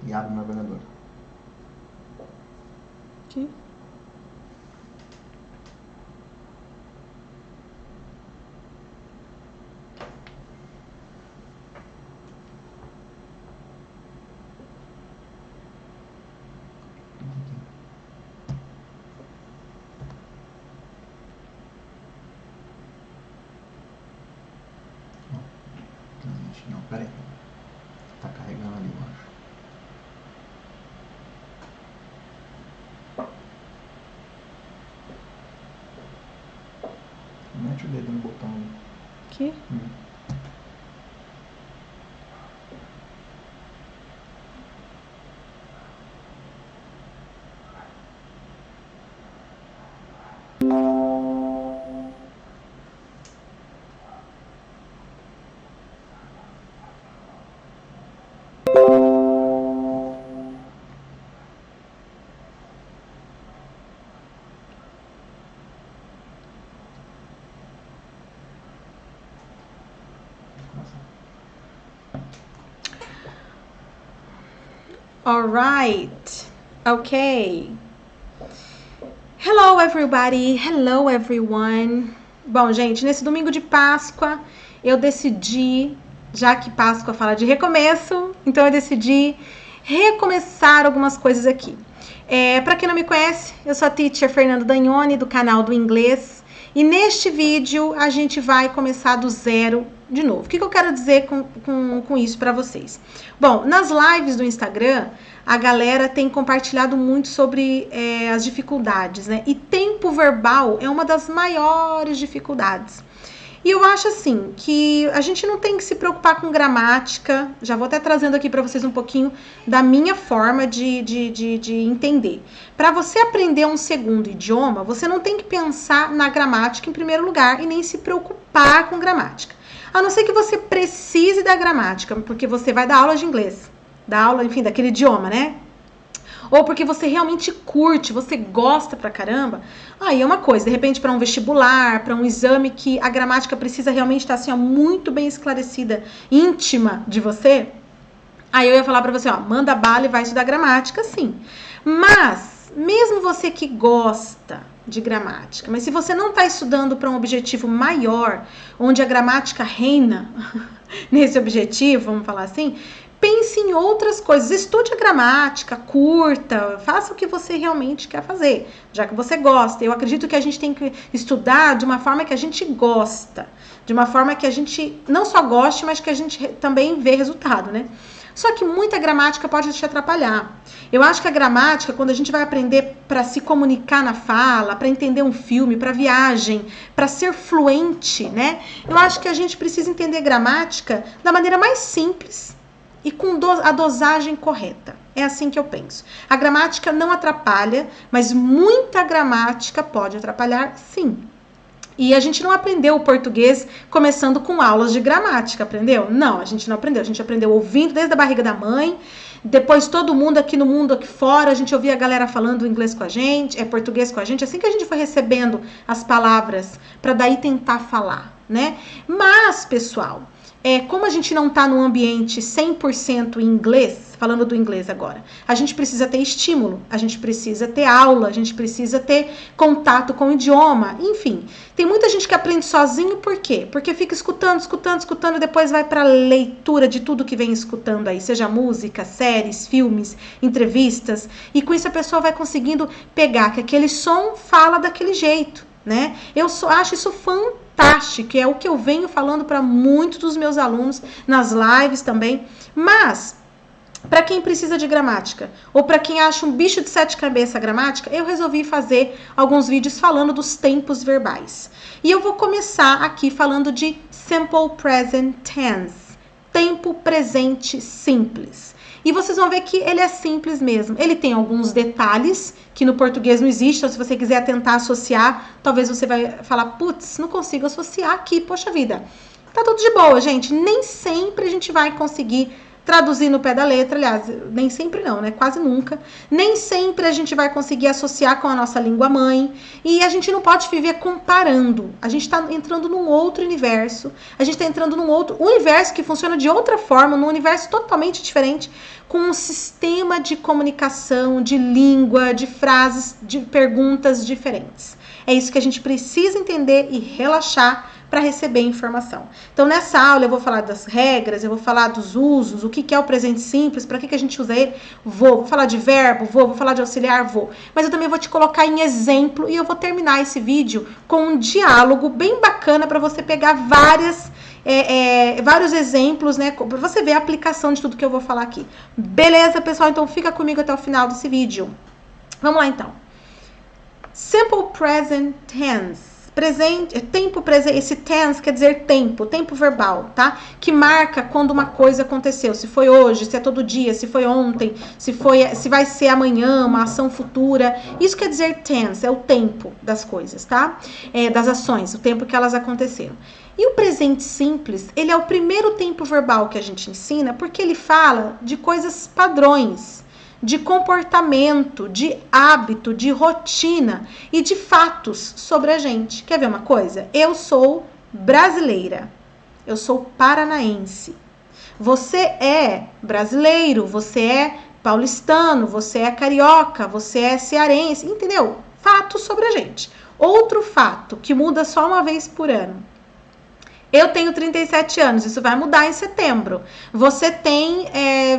E abre o navegador. Aqui. Não, peraí. Tá carregando ali, eu acho. Mete o dedo no botão ali. Aqui. All right. Okay. Hello, everybody. Hello, everyone. Bom, gente, nesse domingo de Páscoa, eu decidi, já que Páscoa fala de recomeço, então eu decidi recomeçar algumas coisas aqui. Para quem não me conhece, eu sou a teacher Fernanda Dagnoni, do canal do Inglês, e neste vídeo a gente vai começar do zero de novo. O que eu quero dizer com isso para vocês? Bom, nas lives do Instagram, a galera tem compartilhado muito sobre as dificuldades, né? E tempo verbal é uma das maiores dificuldades. E eu acho assim, que a gente não tem que se preocupar com gramática. Já vou até trazendo aqui para vocês um pouquinho da minha forma de entender. Para você aprender um segundo idioma, você não tem que pensar na gramática em primeiro lugar e nem se preocupar com gramática. A não ser que você precise da gramática, porque você vai dar aula de inglês. Dar aula, enfim, daquele idioma, né? Ou porque você realmente curte, você gosta pra caramba, aí é uma coisa. De repente, para um vestibular, para um exame que a gramática precisa realmente estar assim, ó, muito bem esclarecida, íntima de você, aí eu ia falar pra você, ó, manda bala e vai estudar gramática, sim. Mas, mesmo você que gosta de gramática, mas se você não está estudando para um objetivo maior, onde a gramática reina nesse objetivo, vamos falar assim, pense em outras coisas, estude a gramática, curta, faça o que você realmente quer fazer, já que você gosta. Eu acredito que a gente tem que estudar de uma forma que a gente gosta, de uma forma que a gente não só goste, mas que a gente também vê resultado, né? Só que muita gramática pode te atrapalhar. Eu acho que a gramática, quando a gente vai aprender para se comunicar na fala, para entender um filme, para viagem, para ser fluente, né? Eu acho que a gente precisa entender gramática da maneira mais simples e com a dosagem correta. É assim que eu penso. A gramática não atrapalha, mas muita gramática pode atrapalhar, sim. E a gente não aprendeu o português começando com aulas de gramática, aprendeu? Não, a gente não aprendeu. A gente aprendeu ouvindo desde a barriga da mãe. Depois todo mundo aqui no mundo, aqui fora, a gente ouvia a galera falando inglês com a gente, português com a gente. Assim que a gente foi recebendo as palavras para daí tentar falar, né? Mas, pessoal, como a gente não está num ambiente 100% em inglês, falando do inglês agora, a gente precisa ter estímulo, a gente precisa ter aula, a gente precisa ter contato com o idioma, enfim. Tem muita gente que aprende sozinho, por quê? Porque fica escutando, e depois vai para a leitura de tudo que vem escutando aí, seja música, séries, filmes, entrevistas, e com isso a pessoa vai conseguindo pegar que aquele som fala daquele jeito, né? Eu acho isso fantástico, é o que eu venho falando para muitos dos meus alunos nas lives também, mas para quem precisa de gramática ou para quem acha um bicho de sete cabeças a gramática, eu resolvi fazer alguns vídeos falando dos tempos verbais. E eu vou começar aqui falando de simple present tense, tempo presente simples. E vocês vão ver que ele é simples mesmo. Ele tem alguns detalhes que no português não existem. Então, se você quiser tentar associar, talvez você vai falar, putz, não consigo associar aqui, poxa vida. Tá tudo de boa, gente. Nem sempre a gente vai conseguir traduzir no pé da letra, aliás, nem sempre não, né? Quase nunca. Nem sempre a gente vai conseguir associar com a nossa língua mãe. E a gente não pode viver comparando. A gente está entrando num outro universo. A gente está entrando num outro universo que funciona de outra forma, num universo totalmente diferente, com um sistema de comunicação, de língua, de frases, de perguntas diferentes. É isso que a gente precisa entender e relaxar para receber informação. Então, nessa aula eu vou falar das regras, eu vou falar dos usos, o que é o presente simples, para que a gente usa ele, vou falar de verbo, vou falar de auxiliar, vou. Mas eu também vou te colocar em exemplo e eu vou terminar esse vídeo com um diálogo bem bacana para você pegar vários exemplos, né, para você ver a aplicação de tudo que eu vou falar aqui. Beleza, pessoal? Então, fica comigo até o final desse vídeo. Vamos lá, então. Simple present tense. Tempo presente, esse tense quer dizer tempo verbal, tá? Que marca quando uma coisa aconteceu, se foi hoje, se é todo dia, se foi ontem, se vai ser amanhã, uma ação futura. Isso quer dizer tense, é o tempo das coisas, tá? Das ações, o tempo que elas aconteceram. E o presente simples, ele é o primeiro tempo verbal que a gente ensina, porque ele fala de coisas padrões, de comportamento, de hábito, de rotina e de fatos sobre a gente. Quer ver uma coisa? Eu sou brasileira. Eu sou paranaense. Você é brasileiro, você é paulistano, você é carioca, você é cearense, entendeu? Fatos sobre a gente. Outro fato que muda só uma vez por ano. Eu tenho 37 anos, isso vai mudar em setembro. Você tem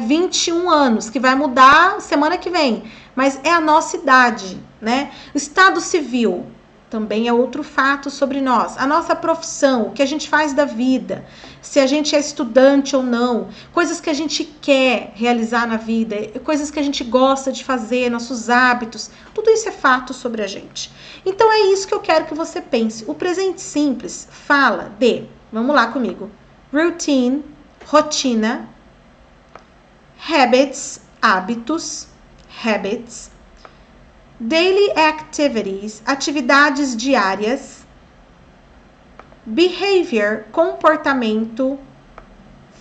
21 anos, que vai mudar semana que vem. Mas é a nossa idade, né? O estado civil também é outro fato sobre nós. A nossa profissão, o que a gente faz da vida, se a gente é estudante ou não, coisas que a gente quer realizar na vida, coisas que a gente gosta de fazer, nossos hábitos, tudo isso é fato sobre a gente. Então é isso que eu quero que você pense. O presente simples fala de... Vamos lá comigo. Routine, rotina. Habits, hábitos. Habits. Daily activities, atividades diárias. Behavior, comportamento.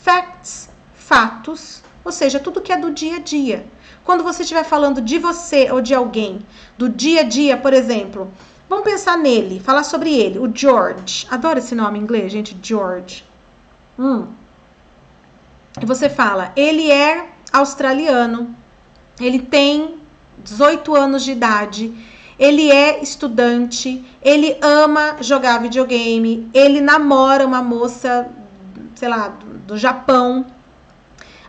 Facts, fatos. Ou seja, tudo que é do dia a dia. Quando você estiver falando de você ou de alguém, do dia a dia, por exemplo... Vamos pensar nele, falar sobre ele, o George. Adoro esse nome em inglês, gente, George. E você fala, ele é australiano, ele tem 18 anos de idade, ele é estudante, ele ama jogar videogame, ele namora uma moça, sei lá, do Japão.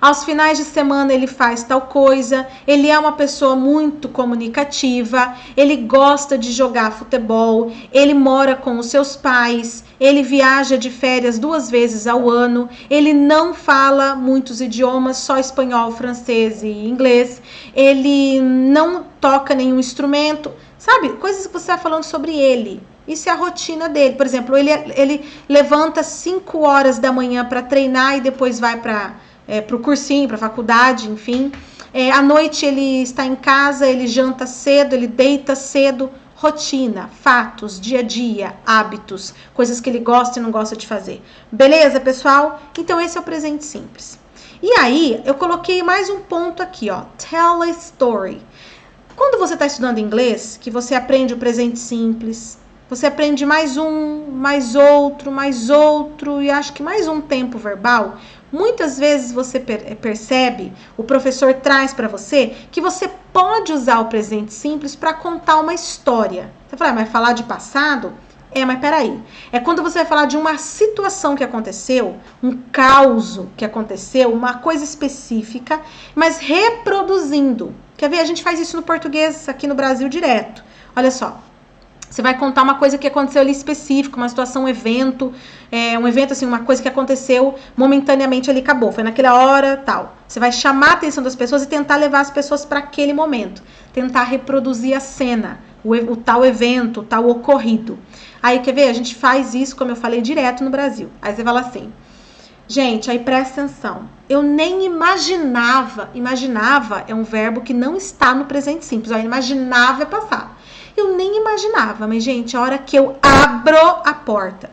Aos finais de semana ele faz tal coisa, ele é uma pessoa muito comunicativa, ele gosta de jogar futebol, ele mora com os seus pais, ele viaja de férias 2 vezes ao ano, ele não fala muitos idiomas, só espanhol, francês e inglês, ele não toca nenhum instrumento, sabe? Coisas que você está falando sobre ele. Isso é a rotina dele. Por exemplo, ele levanta 5 horas da manhã para treinar e depois vai para o cursinho, para a faculdade, enfim. À noite ele está em casa, ele janta cedo, ele deita cedo. Rotina, fatos, dia a dia, hábitos, coisas que ele gosta e não gosta de fazer. Beleza, pessoal? Então esse é o presente simples. E aí, eu coloquei mais um ponto aqui, ó. Tell a story. Quando você está estudando inglês, que você aprende o presente simples, você aprende mais um, mais outro e acho que mais um tempo verbal. Muitas vezes você percebe, o professor traz para você, que você pode usar o presente simples para contar uma história. Você fala, mas falar de passado? Mas peraí. É quando você vai falar de uma situação que aconteceu, um caos que aconteceu, uma coisa específica, mas reproduzindo. Quer ver? A gente faz isso no português aqui no Brasil direto. Olha só. Você vai contar uma coisa que aconteceu ali específica, uma situação, um evento assim, uma coisa que aconteceu momentaneamente ali, acabou, foi naquela hora, tal. Você vai chamar a atenção das pessoas e tentar levar as pessoas para aquele momento, tentar reproduzir a cena, o tal evento, o tal ocorrido. Aí, quer ver? A gente faz isso, como eu falei, direto no Brasil. Aí você fala assim, gente, aí presta atenção, eu nem imaginava é um verbo que não está no presente simples, ó, imaginava é passado. Eu nem imaginava, mas, gente, a hora que eu abro a porta.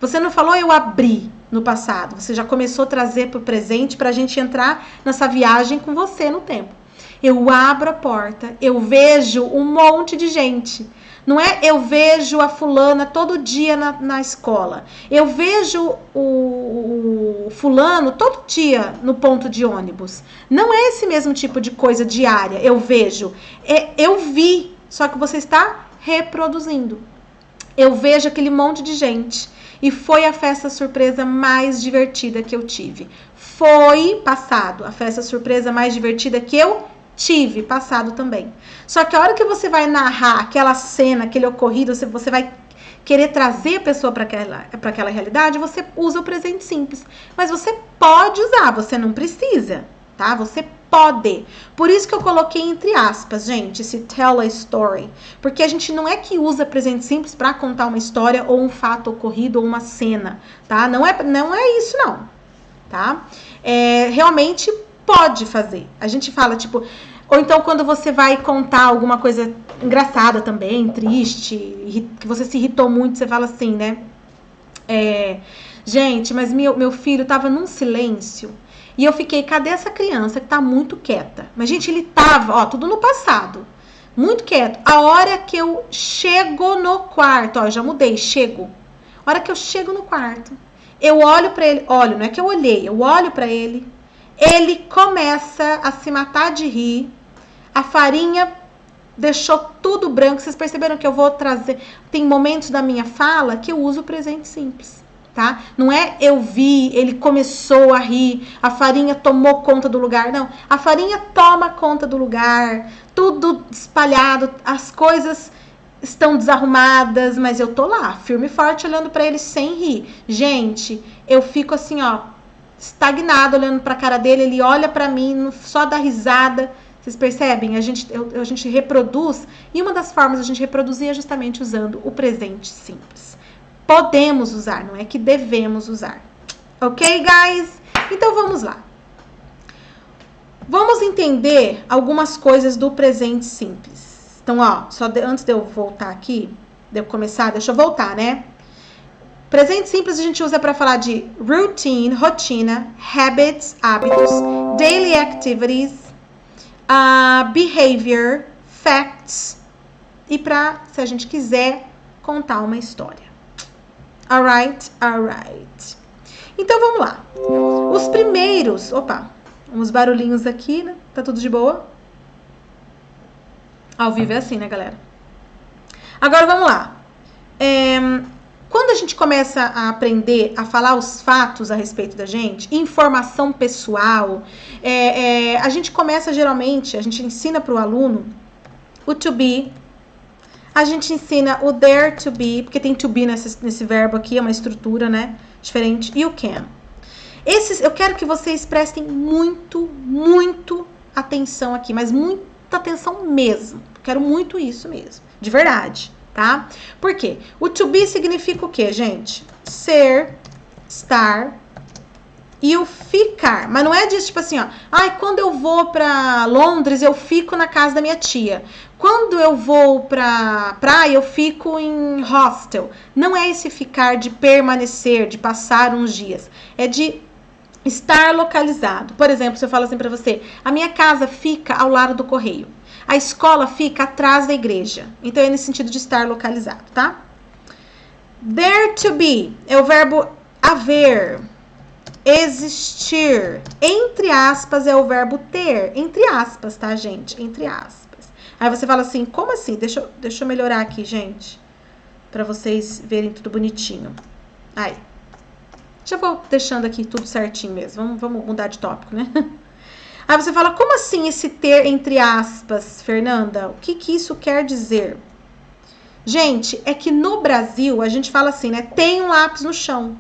Você não falou eu abri, no passado. Você já começou a trazer para o presente para a gente entrar nessa viagem com você no tempo. Eu abro a porta, eu vejo um monte de gente. Não é eu vejo a fulana todo dia na escola. Eu vejo o fulano todo dia no ponto de ônibus. Não é esse mesmo tipo de coisa diária. Eu vejo. Eu vi, só que você está reproduzindo. Eu vejo aquele monte de gente. E foi a festa surpresa mais divertida que eu tive. Foi passado a festa surpresa mais divertida que eu tive, passado também. Só que a hora que você vai narrar aquela cena, aquele ocorrido, você vai querer trazer a pessoa para aquela realidade, você usa o presente simples. Mas você pode usar, você não precisa, tá? Você pode. Por isso que eu coloquei entre aspas, gente, esse tell a story. Porque a gente não é que usa presente simples para contar uma história ou um fato ocorrido ou uma cena, tá? Não é isso, não, tá? Realmente pode fazer. A gente fala, tipo... Ou então, quando você vai contar alguma coisa engraçada também, triste, que você se irritou muito, você fala assim, né? Gente, mas meu filho tava num silêncio e eu fiquei, cadê essa criança que tá muito quieta? Mas, gente, ele tava, tudo no passado, muito quieto. A hora que eu chego no quarto, eu já mudei, chego. A hora que eu chego no quarto, eu olho pra ele, não é que eu olhei, eu olho pra ele, ele começa a se matar de rir. A farinha deixou tudo branco. Vocês perceberam que eu vou trazer... Tem momentos da minha fala que eu uso o presente simples, tá? Não é eu vi, ele começou a rir, a farinha tomou conta do lugar. Não, a farinha toma conta do lugar, tudo espalhado, as coisas estão desarrumadas, mas eu tô lá, firme e forte, olhando pra ele sem rir. Gente, eu fico assim, estagnado, olhando pra cara dele, ele olha pra mim, só dá risada. Vocês percebem? A gente reproduz, e uma das formas de a gente reproduzir é justamente usando o presente simples. Podemos usar, não é que devemos usar. Ok, guys? Então, vamos lá. Vamos entender algumas coisas do presente simples. Então, antes de eu voltar aqui, de eu começar, deixa eu voltar, né? Presente simples a gente usa para falar de routine, rotina, habits, hábitos, daily activities, behavior, facts, e se a gente quiser contar uma história. Alright. Então, vamos lá. Os primeiros... uns barulhinhos aqui, né? Tá tudo de boa? Ao vivo é assim, né, galera? Agora, vamos lá. Quando a gente começa a aprender a falar os fatos a respeito da gente, informação pessoal, a gente começa geralmente, a gente ensina para o aluno o to be, a gente ensina o there to be, porque tem to be nesse verbo aqui, é uma estrutura, né, diferente, e o can. Eu quero que vocês prestem muito atenção aqui, mas muita atenção mesmo, quero muito isso mesmo, de verdade. Tá? Por quê? O to be significa o quê, gente? Ser, estar e o ficar. Mas não é disso, tipo assim, quando eu vou pra Londres, eu fico na casa da minha tia. Quando eu vou pra praia, eu fico em hostel. Não é esse ficar de permanecer, de passar uns dias. É de estar localizado. Por exemplo, se eu falo assim pra você, a minha casa fica ao lado do correio. A escola fica atrás da igreja. Então, é nesse sentido de estar localizado, tá? There to be é o verbo haver, existir. Entre aspas é o verbo ter. Entre aspas, tá, gente? Entre aspas. Aí você fala assim, como assim? Deixa eu melhorar aqui, gente. Pra vocês verem tudo bonitinho. Aí. Já vou deixando aqui tudo certinho mesmo. Vamos mudar de tópico, né? Aí você fala, como assim esse ter entre aspas, Fernanda? O que isso quer dizer? Gente, é que no Brasil a gente fala assim, né? Tem um lápis no chão,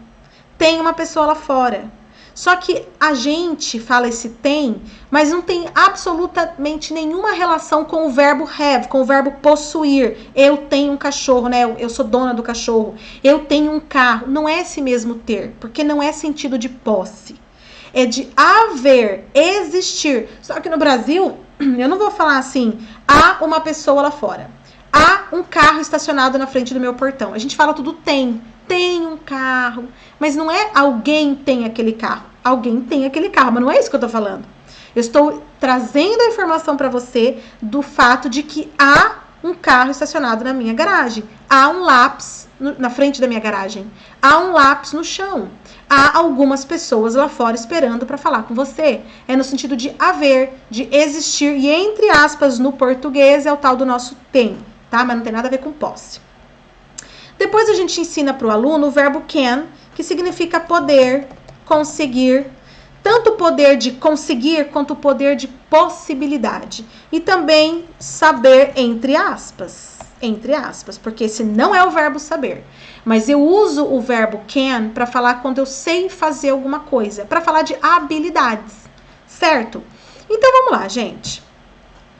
tem uma pessoa lá fora. Só que a gente fala esse tem, mas não tem absolutamente nenhuma relação com o verbo have, com o verbo possuir. Eu tenho um cachorro, né? Eu sou dona do cachorro. Eu tenho um carro. Não é esse mesmo ter, porque não é sentido de posse. É de haver, existir. Só que no Brasil, eu não vou falar assim, há uma pessoa lá fora. Há um carro estacionado na frente do meu portão. A gente fala tudo tem. tem um carro. Mas não é alguém tem aquele carro. Alguém tem aquele carro, mas não é isso que eu tô falando. Eu estou trazendo a informação para você do fato de que há um carro estacionado na minha garagem. Há um lápis na frente da minha garagem. Há um lápis no chão. Há algumas pessoas lá fora esperando para falar com você. É no sentido de haver, de existir. E entre aspas, no português, é o tal do nosso tem, tá? Mas não tem nada a ver com posse. Depois a gente ensina para o aluno o verbo can, que significa poder, conseguir, tanto o poder de conseguir quanto o poder de possibilidade. E também saber, entre aspas, porque esse não é o verbo saber. Mas eu uso o verbo can para falar quando eu sei fazer alguma coisa, para falar de habilidades, certo? Então vamos lá, gente.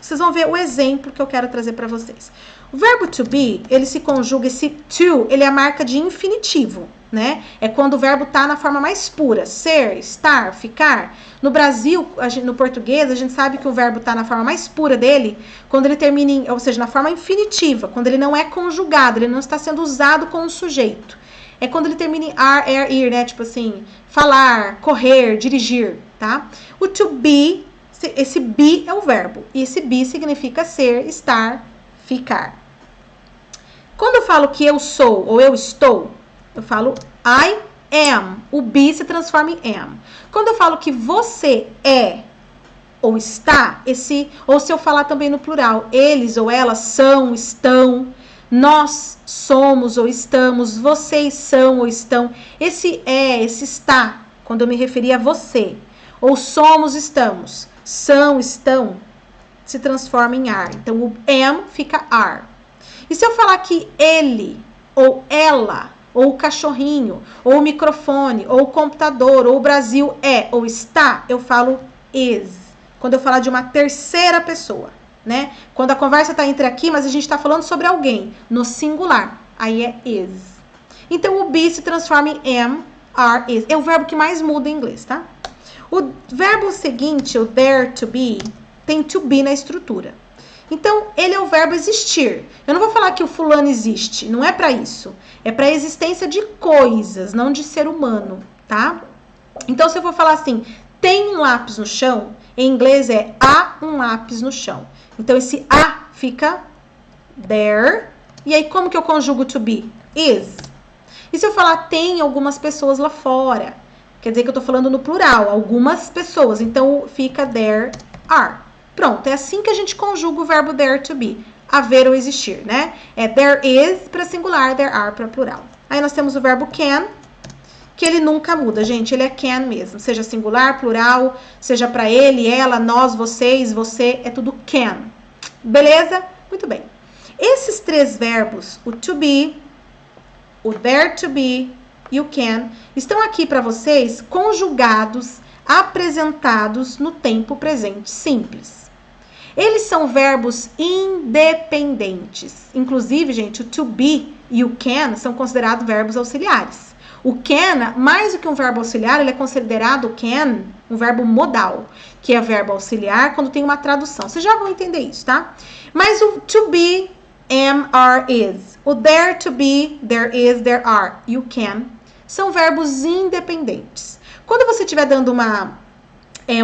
Vocês vão ver o exemplo que eu quero trazer para vocês. O verbo to be, ele se conjuga, esse to, ele é a marca de infinitivo, né? É quando o verbo tá na forma mais pura, ser, estar, ficar. No Brasil, no português, a gente sabe que o verbo tá na forma mais pura dele, quando ele termina em, ou seja, na forma infinitiva, quando ele não é conjugado, ele não está sendo usado com o sujeito. É quando ele termina em ar, er, ir, né? Tipo assim, falar, correr, dirigir, tá? O to be, esse be é o verbo, e esse be significa ser, estar, ficar. Quando eu falo que eu sou ou eu estou, eu falo I am. O be se transforma em am. Quando eu falo que você é ou está, ou se eu falar também no plural, eles ou elas são, estão, nós somos ou estamos, vocês são ou estão, esse é, esse está, quando eu me referir a você, ou somos, estamos, são, estão, se transforma em are. Então, o am fica are. E se eu falar que ele, ou ela, ou o cachorrinho, ou o microfone, ou o computador, ou o Brasil é ou está, eu falo is. Quando eu falar de uma terceira pessoa, né? Quando a conversa está entre aqui, mas a gente está falando sobre alguém, no singular, aí é is. Então, o be se transforma em am, are, is. É o verbo que mais muda em inglês, tá? O verbo seguinte, o there to be, tem to be na estrutura. Então, ele é o verbo existir. Eu não vou falar que o fulano existe, não é para isso. É para a existência de coisas, não de ser humano, tá? Então, se eu for falar assim, tem um lápis no chão, em inglês é há um lápis no chão. Então, esse há fica there. E aí, como que eu conjugo to be? Is. E se eu falar tem algumas pessoas lá fora? Quer dizer que eu tô falando no plural, algumas pessoas. Então, fica there are. Pronto, é assim que a gente conjuga o verbo there to be. Haver ou existir, né? É there is para singular, there are para plural. Aí nós temos o verbo can, que ele nunca muda, gente. Ele é can mesmo. Seja singular, plural, seja para ele, ela, nós, vocês, você, é tudo can. Beleza? Muito bem. Esses três verbos, o to be, o there to be e o can, estão aqui para vocês conjugados, apresentados no tempo presente simples. Eles são verbos independentes. Inclusive, gente, o to be e o can são considerados verbos auxiliares. O can, mais do que um verbo auxiliar, ele é considerado can um verbo modal, que é verbo auxiliar quando tem uma tradução. Vocês já vão entender isso, tá? Mas o to be, am, are, is. O there to be, there is, there are. E o can são verbos independentes. Quando você estiver dando uma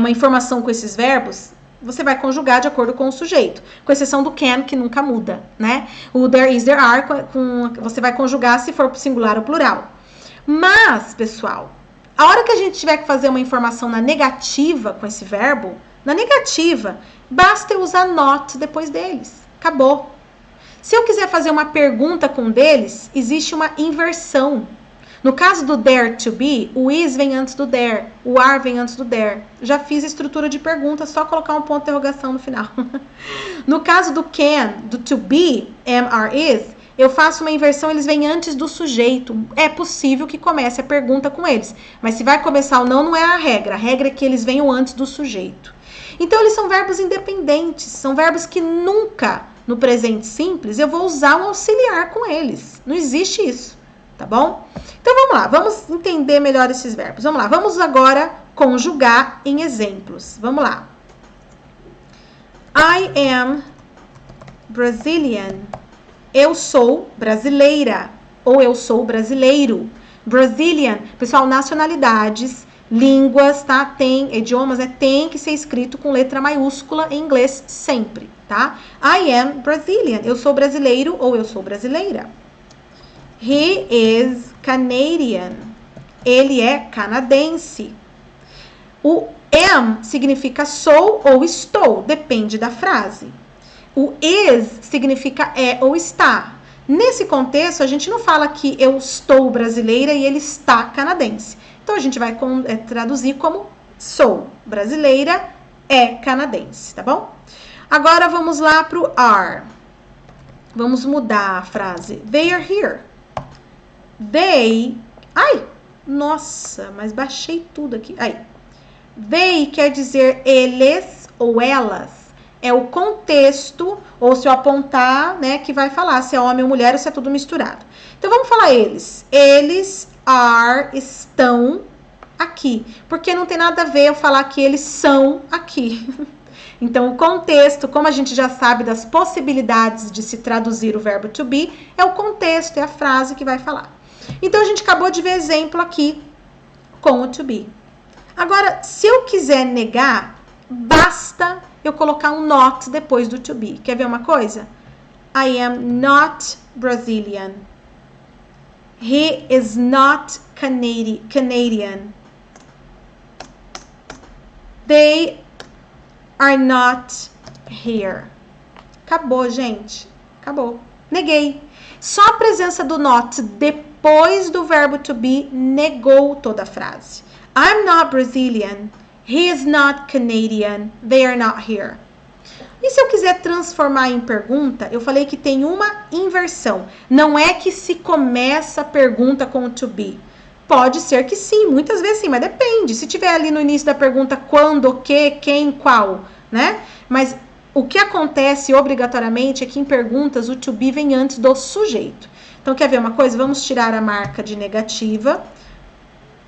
informação com esses verbos, você vai conjugar de acordo com o sujeito, com exceção do can, que nunca muda, né? O there is, there are, você vai conjugar se for singular ou plural. Mas, pessoal, a hora que a gente tiver que fazer uma informação na negativa com esse verbo, na negativa, basta eu usar not depois deles. Acabou. Se eu quiser fazer uma pergunta com um deles, existe uma inversão. No caso do there to be, o is vem antes do there, o are vem antes do there. Já fiz a estrutura de pergunta, só colocar um ponto de interrogação no final. No caso do can, do to be, am, are, is, eu faço uma inversão, eles vêm antes do sujeito. É possível que comece a pergunta com eles, mas se vai começar ou não, não é a regra. A regra é que eles venham antes do sujeito. Então, eles são verbos independentes, são verbos que nunca, no presente simples, eu vou usar um auxiliar com eles. Não existe isso, tá bom? Então, vamos lá, vamos entender melhor esses verbos. Vamos lá, vamos agora conjugar em exemplos. Vamos lá. I am Brazilian. Eu sou brasileira. ou eu sou brasileiro. Brazilian, pessoal, nacionalidades, línguas, tá? Tem idiomas, tem que ser escrito com letra maiúscula em inglês sempre, tá? I am Brazilian. Eu sou brasileiro ou eu sou brasileira. He is Canadian. Ele é canadense. O am significa sou ou estou, depende da frase. O is significa é ou está. Nesse contexto, a gente não fala que eu estou brasileira e ele está canadense. Então, a gente vai traduzir como sou brasileira, é canadense, tá bom? Agora, vamos lá para o are. Vamos mudar a frase. They are here. They... Ai, nossa, mas baixei tudo aqui. Aí. They quer dizer eles ou elas. É o contexto, ou se eu apontar, né, que vai falar se é homem ou mulher ou se é tudo misturado. Então, vamos falar eles. Eles estão aqui. Porque não tem nada a ver eu falar que eles são aqui. Então, o contexto, como a gente já sabe das possibilidades de se traduzir o verbo to be, é o contexto, é a frase que vai falar. Então, a gente acabou de ver exemplo aqui com o to be. Agora, se eu quiser negar, basta eu colocar um not depois do to be. Quer ver uma coisa? I am not Brazilian. He is not Canadian. They are not here. Acabou, gente. Acabou. Neguei. Só a presença do not depois do verbo to be negou toda a frase. I'm not Brazilian. He is not Canadian. They are not here. E se eu quiser transformar em pergunta, eu falei que tem uma inversão. Não é que se começa a pergunta com o to be. Pode ser que sim, muitas vezes sim, mas depende. Se tiver ali no início da pergunta quando, o que, quem, qual, né? Mas o que acontece obrigatoriamente é que em perguntas o to be vem antes do sujeito. Então, quer ver uma coisa? Vamos tirar a marca de negativa,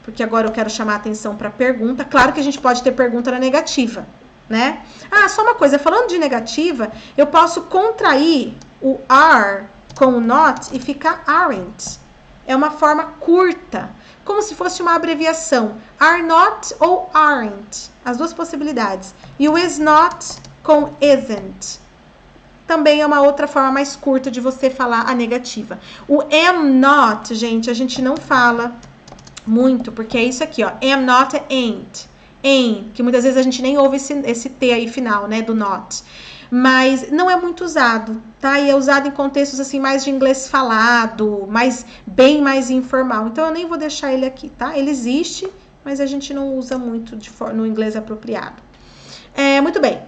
porque agora eu quero chamar a atenção para a pergunta. Claro que a gente pode ter pergunta na negativa, né? Ah, só uma coisa, falando de negativa, eu posso contrair o are com o not e ficar aren't. É uma forma curta, como se fosse uma abreviação. Are not ou aren't, as duas possibilidades. E o is not com isn't. Também é uma outra forma mais curta de você falar a negativa. O am not, gente, a gente não fala muito, porque é isso aqui, ó. Am not, ain't. Ain't, que muitas vezes a gente nem ouve esse T aí final, né, do not. Mas não é muito usado, tá? E é usado em contextos, assim, mais de inglês falado, bem mais informal. Então, eu nem vou deixar ele aqui, tá? Ele existe, mas a gente não usa muito no inglês apropriado. Muito bem.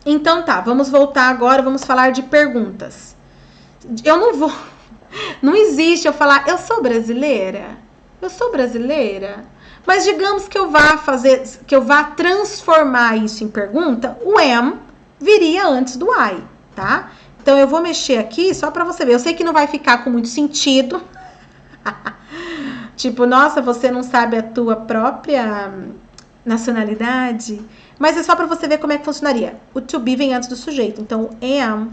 Então, tá, vamos voltar agora, vamos falar de perguntas. Eu não vou... Não existe eu falar, eu sou brasileira? Eu sou brasileira? Mas digamos que eu vá transformar isso em pergunta, o am viria antes do I, tá? Então, eu vou mexer aqui só pra você ver. Eu sei que não vai ficar com muito sentido. Tipo, nossa, você não sabe a tua própria nacionalidade? Mas é só pra você ver como é que funcionaria. O to be vem antes do sujeito. Então, am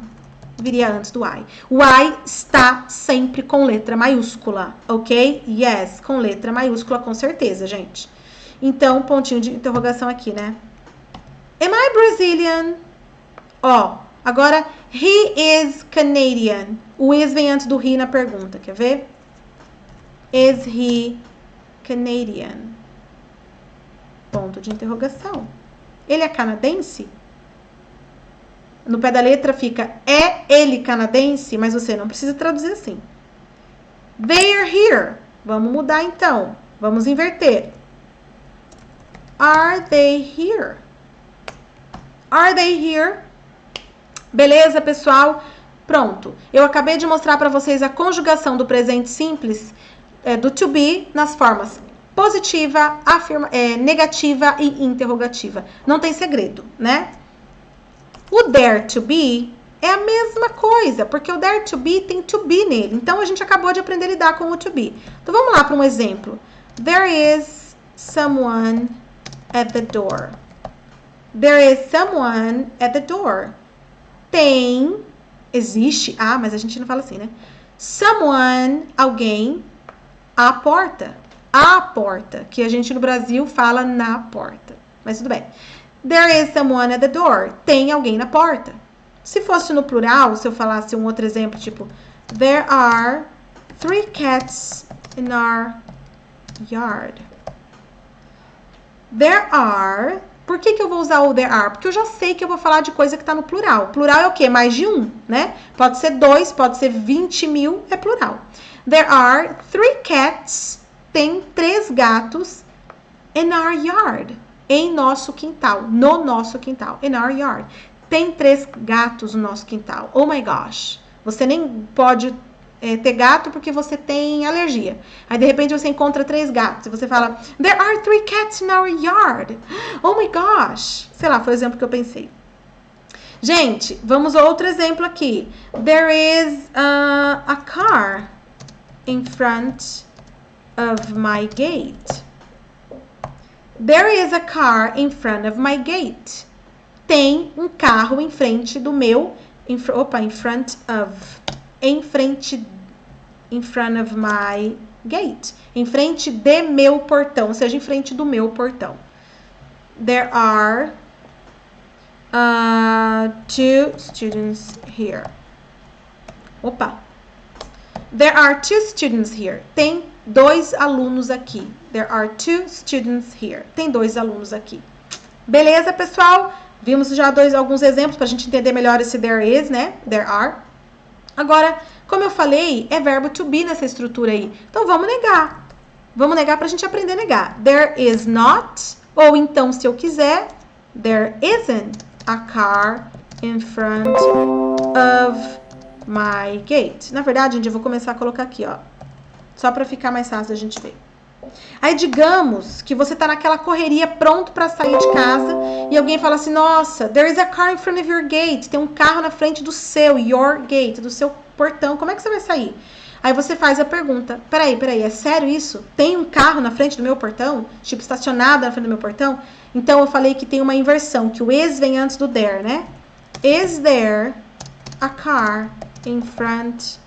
viria antes do I. O I está sempre com letra maiúscula, ok? Yes, com letra maiúscula, com certeza, gente. Então, pontinho de interrogação aqui, né? Am I Brazilian? Ó, agora, he is Canadian. O is vem antes do he na pergunta, quer ver? Is he Canadian? Ponto de interrogação. Ele é canadense? No pé da letra fica, é ele canadense? Mas você não precisa traduzir assim. They are here. Vamos mudar então. Vamos inverter. Are they here? Are they here? Beleza, pessoal? Pronto. Eu acabei de mostrar para vocês a conjugação do presente simples do to be nas formas positiva, negativa e interrogativa. Não tem segredo, né? O dare to be é a mesma coisa, porque o dare to be tem to be nele. Então, a gente acabou de aprender a lidar com o to be. Então, vamos lá para um exemplo. There is someone at the door. There is someone at the door. Existe, mas a gente não fala assim, né? Someone, alguém, à porta. À porta, que a gente no Brasil fala na porta. Mas tudo bem. There is someone at the door. Tem alguém na porta. Se fosse no plural, se eu falasse um outro exemplo, tipo, there are 3 cats in our yard. There are... Por que eu vou usar o there are? Porque eu já sei que eu vou falar de coisa que está no plural. Plural é o quê? Mais de um, né? Pode ser 2, pode ser 20 mil, é plural. There are 3 cats. Tem 3 gatos in our yard. Em nosso quintal. No nosso quintal. In our yard. Tem 3 gatos no nosso quintal. Oh my gosh. Você nem pode ter gato porque você tem alergia. Aí, de repente, você encontra 3 gatos. E você fala, there are 3 cats in our yard. Oh my gosh. Sei lá, foi o exemplo que eu pensei. Gente, vamos a outro exemplo aqui. There is a car in front of my gate. There is a car in front of my gate. Tem um carro em frente do meu... in front of my gate. Em frente de meu portão, ou seja, em frente do meu portão. There are 2 students here. Opa! There are 2 students here. Tem 2 alunos aqui. There are 2 students here. Tem 2 alunos aqui. Beleza, pessoal? Vimos já alguns exemplos para a gente entender melhor esse there is, né? There are. Agora, como eu falei, é verbo to be nessa estrutura aí. Então, vamos negar. Vamos negar para a gente aprender a negar. There is not. Ou então, se eu quiser, there isn't a car in front of my gate. Na verdade, gente, eu vou começar a colocar aqui, ó. Só para ficar mais fácil a gente ver. Aí, digamos que você tá naquela correria pronto para sair de casa e alguém fala assim, nossa, there is a car in front of your gate. Tem um carro na frente do seu, your gate, do seu portão. Como é que você vai sair? Aí você faz a pergunta, peraí, é sério isso? Tem um carro na frente do meu portão? Tipo, estacionado na frente do meu portão? Então, eu falei que tem uma inversão, que o is vem antes do there, né? Is there a car in front?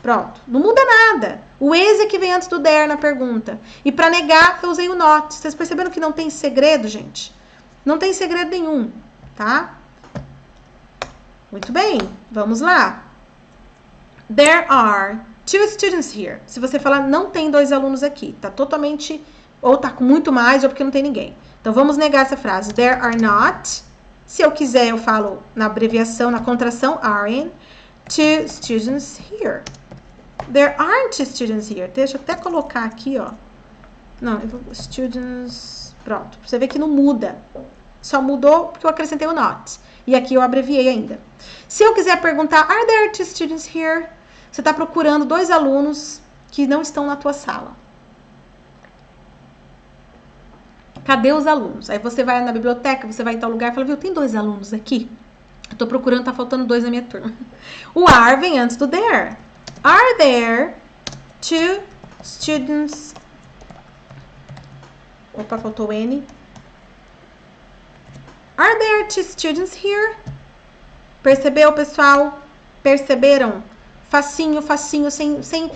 Pronto, não muda nada. O is é que vem antes do there na pergunta. E para negar, eu usei o not. Vocês perceberam que não tem segredo, gente? Não tem segredo nenhum, tá? Muito bem, vamos lá. There are 2 students here. Se você falar, não tem 2 alunos aqui. Tá totalmente, ou tá com muito mais, ou porque não tem ninguém. Então, vamos negar essa frase. There are not. Se eu quiser, eu falo na abreviação, na contração, aren't 2 students here. There aren't 2 students here. Deixa eu até colocar aqui, ó. Não, eu vou... Students... Pronto. Você vê que não muda. Só mudou porque eu acrescentei o not. E aqui eu abreviei ainda. Se eu quiser perguntar, are there 2 students here? Você está procurando 2 alunos que não estão na tua sala. Cadê os alunos? Aí você vai na biblioteca, você vai em tal lugar e fala, viu, tem 2 alunos aqui? Eu tô procurando, tá faltando 2 na minha turma. O are vem antes do there. Are there 2 students? Opa, faltou o N. Are there 2 students here? Percebeu, pessoal? Perceberam? Facinho, facinho, sem...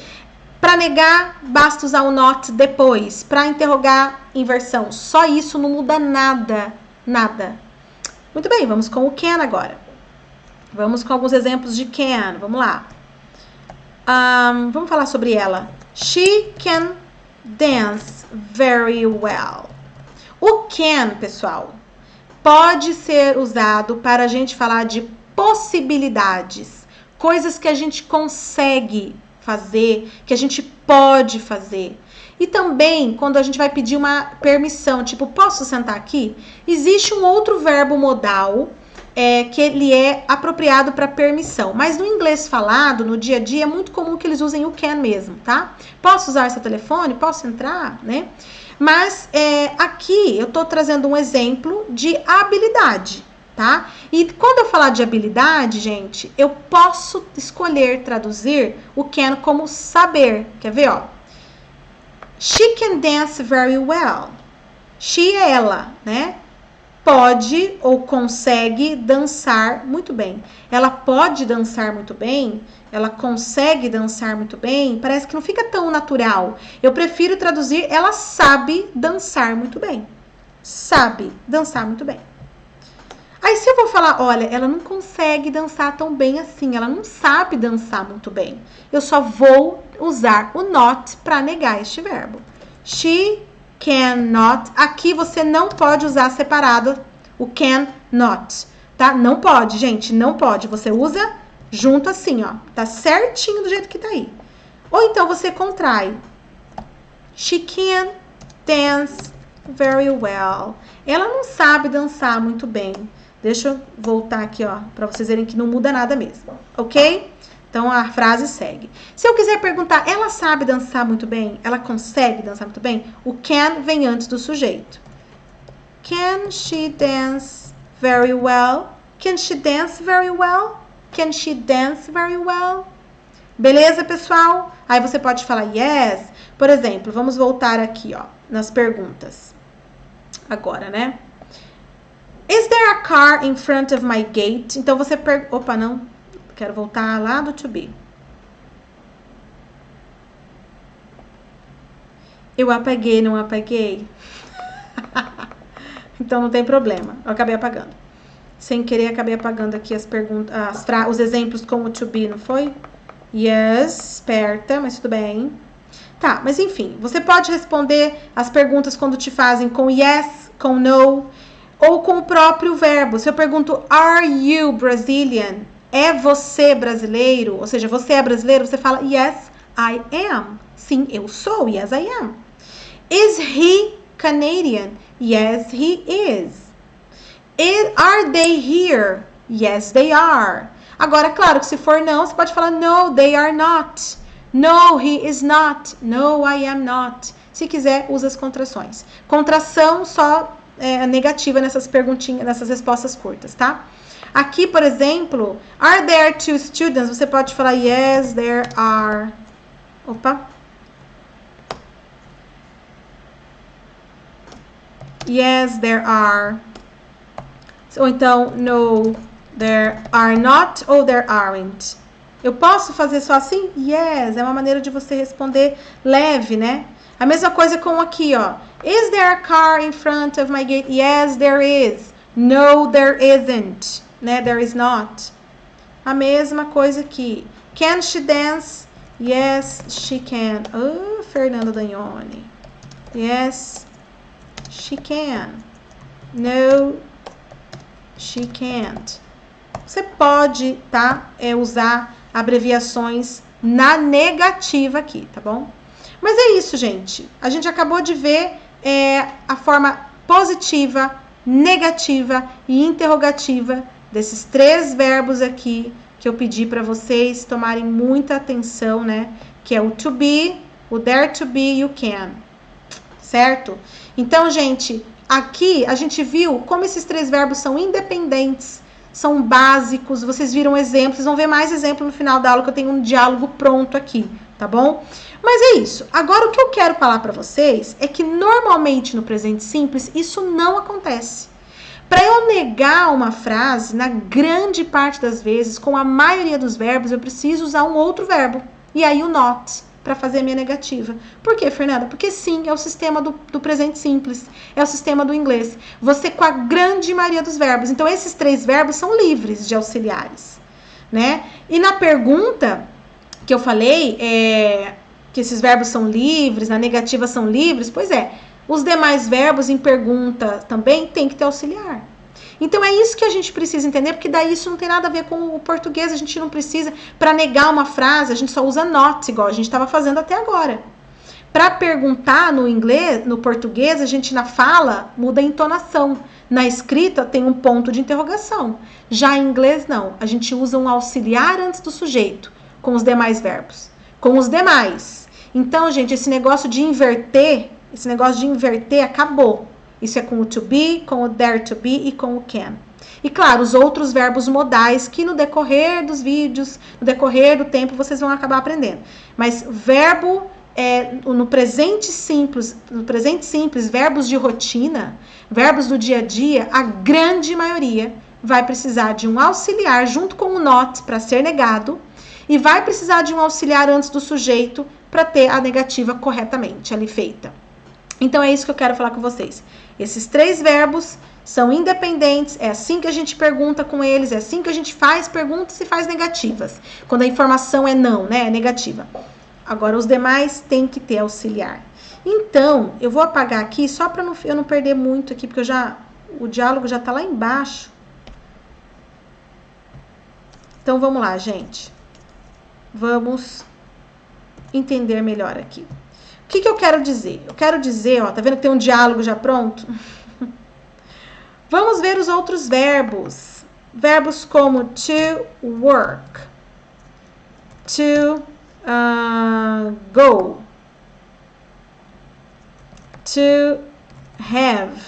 Para negar, basta usar o not depois. Para interrogar, inversão. Só isso, não muda nada. Nada. Muito bem, vamos com o can agora. Vamos com alguns exemplos de can. Vamos lá. Vamos falar sobre ela. She can dance very well. O can, pessoal, pode ser usado para a gente falar de possibilidades. Coisas que a gente consegue fazer, que a gente pode fazer. E também, quando a gente vai pedir uma permissão, tipo, posso sentar aqui? Existe um outro verbo modal que ele é apropriado para permissão. Mas no inglês falado, no dia a dia, é muito comum que eles usem o can mesmo, tá? Posso usar seu telefone? Posso entrar? Né? Mas aqui eu tô trazendo um exemplo de habilidade, tá? E quando eu falar de habilidade, gente, eu posso escolher traduzir o can como saber. Quer ver, ó? She can dance very well. She é ela, né? pode ou consegue dançar muito bem. Ela pode dançar muito bem, ela consegue dançar muito bem, parece que não fica tão natural. Eu prefiro traduzir, ela sabe dançar muito bem. Sabe dançar muito bem. Aí se eu vou falar, olha, ela não consegue dançar tão bem assim, ela não sabe dançar muito bem. Eu só vou usar o not para negar este verbo. She cannot. Aqui você não pode usar separado o cannot, tá? Não pode, gente, não pode. Você usa junto assim, ó. Tá certinho do jeito que tá aí. Ou então você contrai. She can dance very well. Ela não sabe dançar muito bem. Deixa eu voltar aqui, ó, para vocês verem que não muda nada mesmo, ok? Então, a frase segue. Se eu quiser perguntar, ela sabe dançar muito bem? Ela consegue dançar muito bem? O can vem antes do sujeito. Can she dance very well? Can she dance very well? Can she dance very well? Beleza, pessoal? Aí você pode falar yes. Por exemplo, vamos voltar aqui, ó, nas perguntas. Agora, né? Is there a car in front of my gate? Então você pergunta. Opa, não. Quero voltar lá do to be. Eu apaguei, não apaguei? Então não tem problema. Eu acabei apagando. Sem querer, acabei apagando aqui as perguntas, os exemplos com o to be, não foi? Yes, esperta, mas tudo bem. Tá, mas enfim, você pode responder as perguntas quando te fazem com yes, com no, ou com o próprio verbo. Se eu pergunto, are you Brazilian? É você brasileiro? Ou seja, você é brasileiro? Você fala, yes, I am. Sim, eu sou. Yes, I am. Is he Canadian? Yes, he is. Are they here? Yes, they are. Agora, claro que se for não, você pode falar, no, they are not. No, he is not. No, I am not. Se quiser, usa as contrações. Contração só negativa nessas perguntinhas, nessas respostas curtas, tá? Aqui, por exemplo, are there two students? Você pode falar, yes, there are. Opa. Yes, there are. Ou então, no, there are not ou there aren't. Eu posso fazer só assim? Yes, é uma maneira de você responder leve, né? A mesma coisa com aqui, ó. Is there a car in front of my gate? Yes, there is. No, there isn't. Né? There is not. A mesma coisa aqui. Can she dance? Yes, she can. Oh, Fernanda Dagnoni. Yes, she can. No, she can't. Você pode, tá? Usar abreviações na negativa aqui, tá bom? Mas é isso, gente. A gente acabou de ver a forma positiva, negativa e interrogativa desses 3 verbos aqui que eu pedi para vocês tomarem muita atenção, né? Que é o to be, o dare to be e o can. Certo? Então, gente, aqui a gente viu como esses 3 verbos são independentes, são básicos. Vocês viram exemplos, vocês vão ver mais exemplos no final da aula, que eu tenho um diálogo pronto aqui, tá bom? Mas é isso. Agora, o que eu quero falar para vocês é que normalmente no presente simples isso não acontece. Para eu negar uma frase, na grande parte das vezes, com a maioria dos verbos, eu preciso usar um outro verbo. E aí o not, para fazer a minha negativa. Por quê, Fernanda? Porque sim, é o sistema do presente simples. É o sistema do inglês. Você com a grande maioria dos verbos. Então, esses 3 verbos são livres de auxiliares, né? E na pergunta que eu falei, que esses verbos são livres, na negativa são livres, pois é. Os demais verbos em pergunta também tem que ter auxiliar. Então, é isso que a gente precisa entender, porque daí isso não tem nada a ver com o português. A gente não precisa, para negar uma frase, a gente só usa not, igual a gente estava fazendo até agora. Para perguntar no inglês, no português, a gente na fala muda a entonação. Na escrita tem um ponto de interrogação. Já em inglês, não. A gente usa um auxiliar antes do sujeito, com os demais verbos. Com os demais. Então, gente, esse negócio de inverter acabou. Isso é com o to be, com o dare to be e com o can. E claro, os outros verbos modais que no decorrer dos vídeos, no decorrer do tempo, vocês vão acabar aprendendo. Mas verbo no presente simples, verbos de rotina, verbos do dia a dia, a grande maioria vai precisar de um auxiliar junto com o not para ser negado e vai precisar de um auxiliar antes do sujeito para ter a negativa corretamente ali feita. Então é isso que eu quero falar com vocês. Esses 3 verbos são independentes, é assim que a gente pergunta com eles, é assim que a gente faz perguntas e faz negativas. Quando a informação é não, né? É negativa. Agora, os demais têm que ter auxiliar. Então, eu vou apagar aqui só para eu não perder muito aqui, porque o diálogo já tá lá embaixo. Então, vamos lá, gente. Vamos entender melhor aqui. O que eu quero dizer? Eu quero dizer, ó, tá vendo que tem um diálogo já pronto? Vamos ver os outros verbos. Verbos como to work, to go, to have,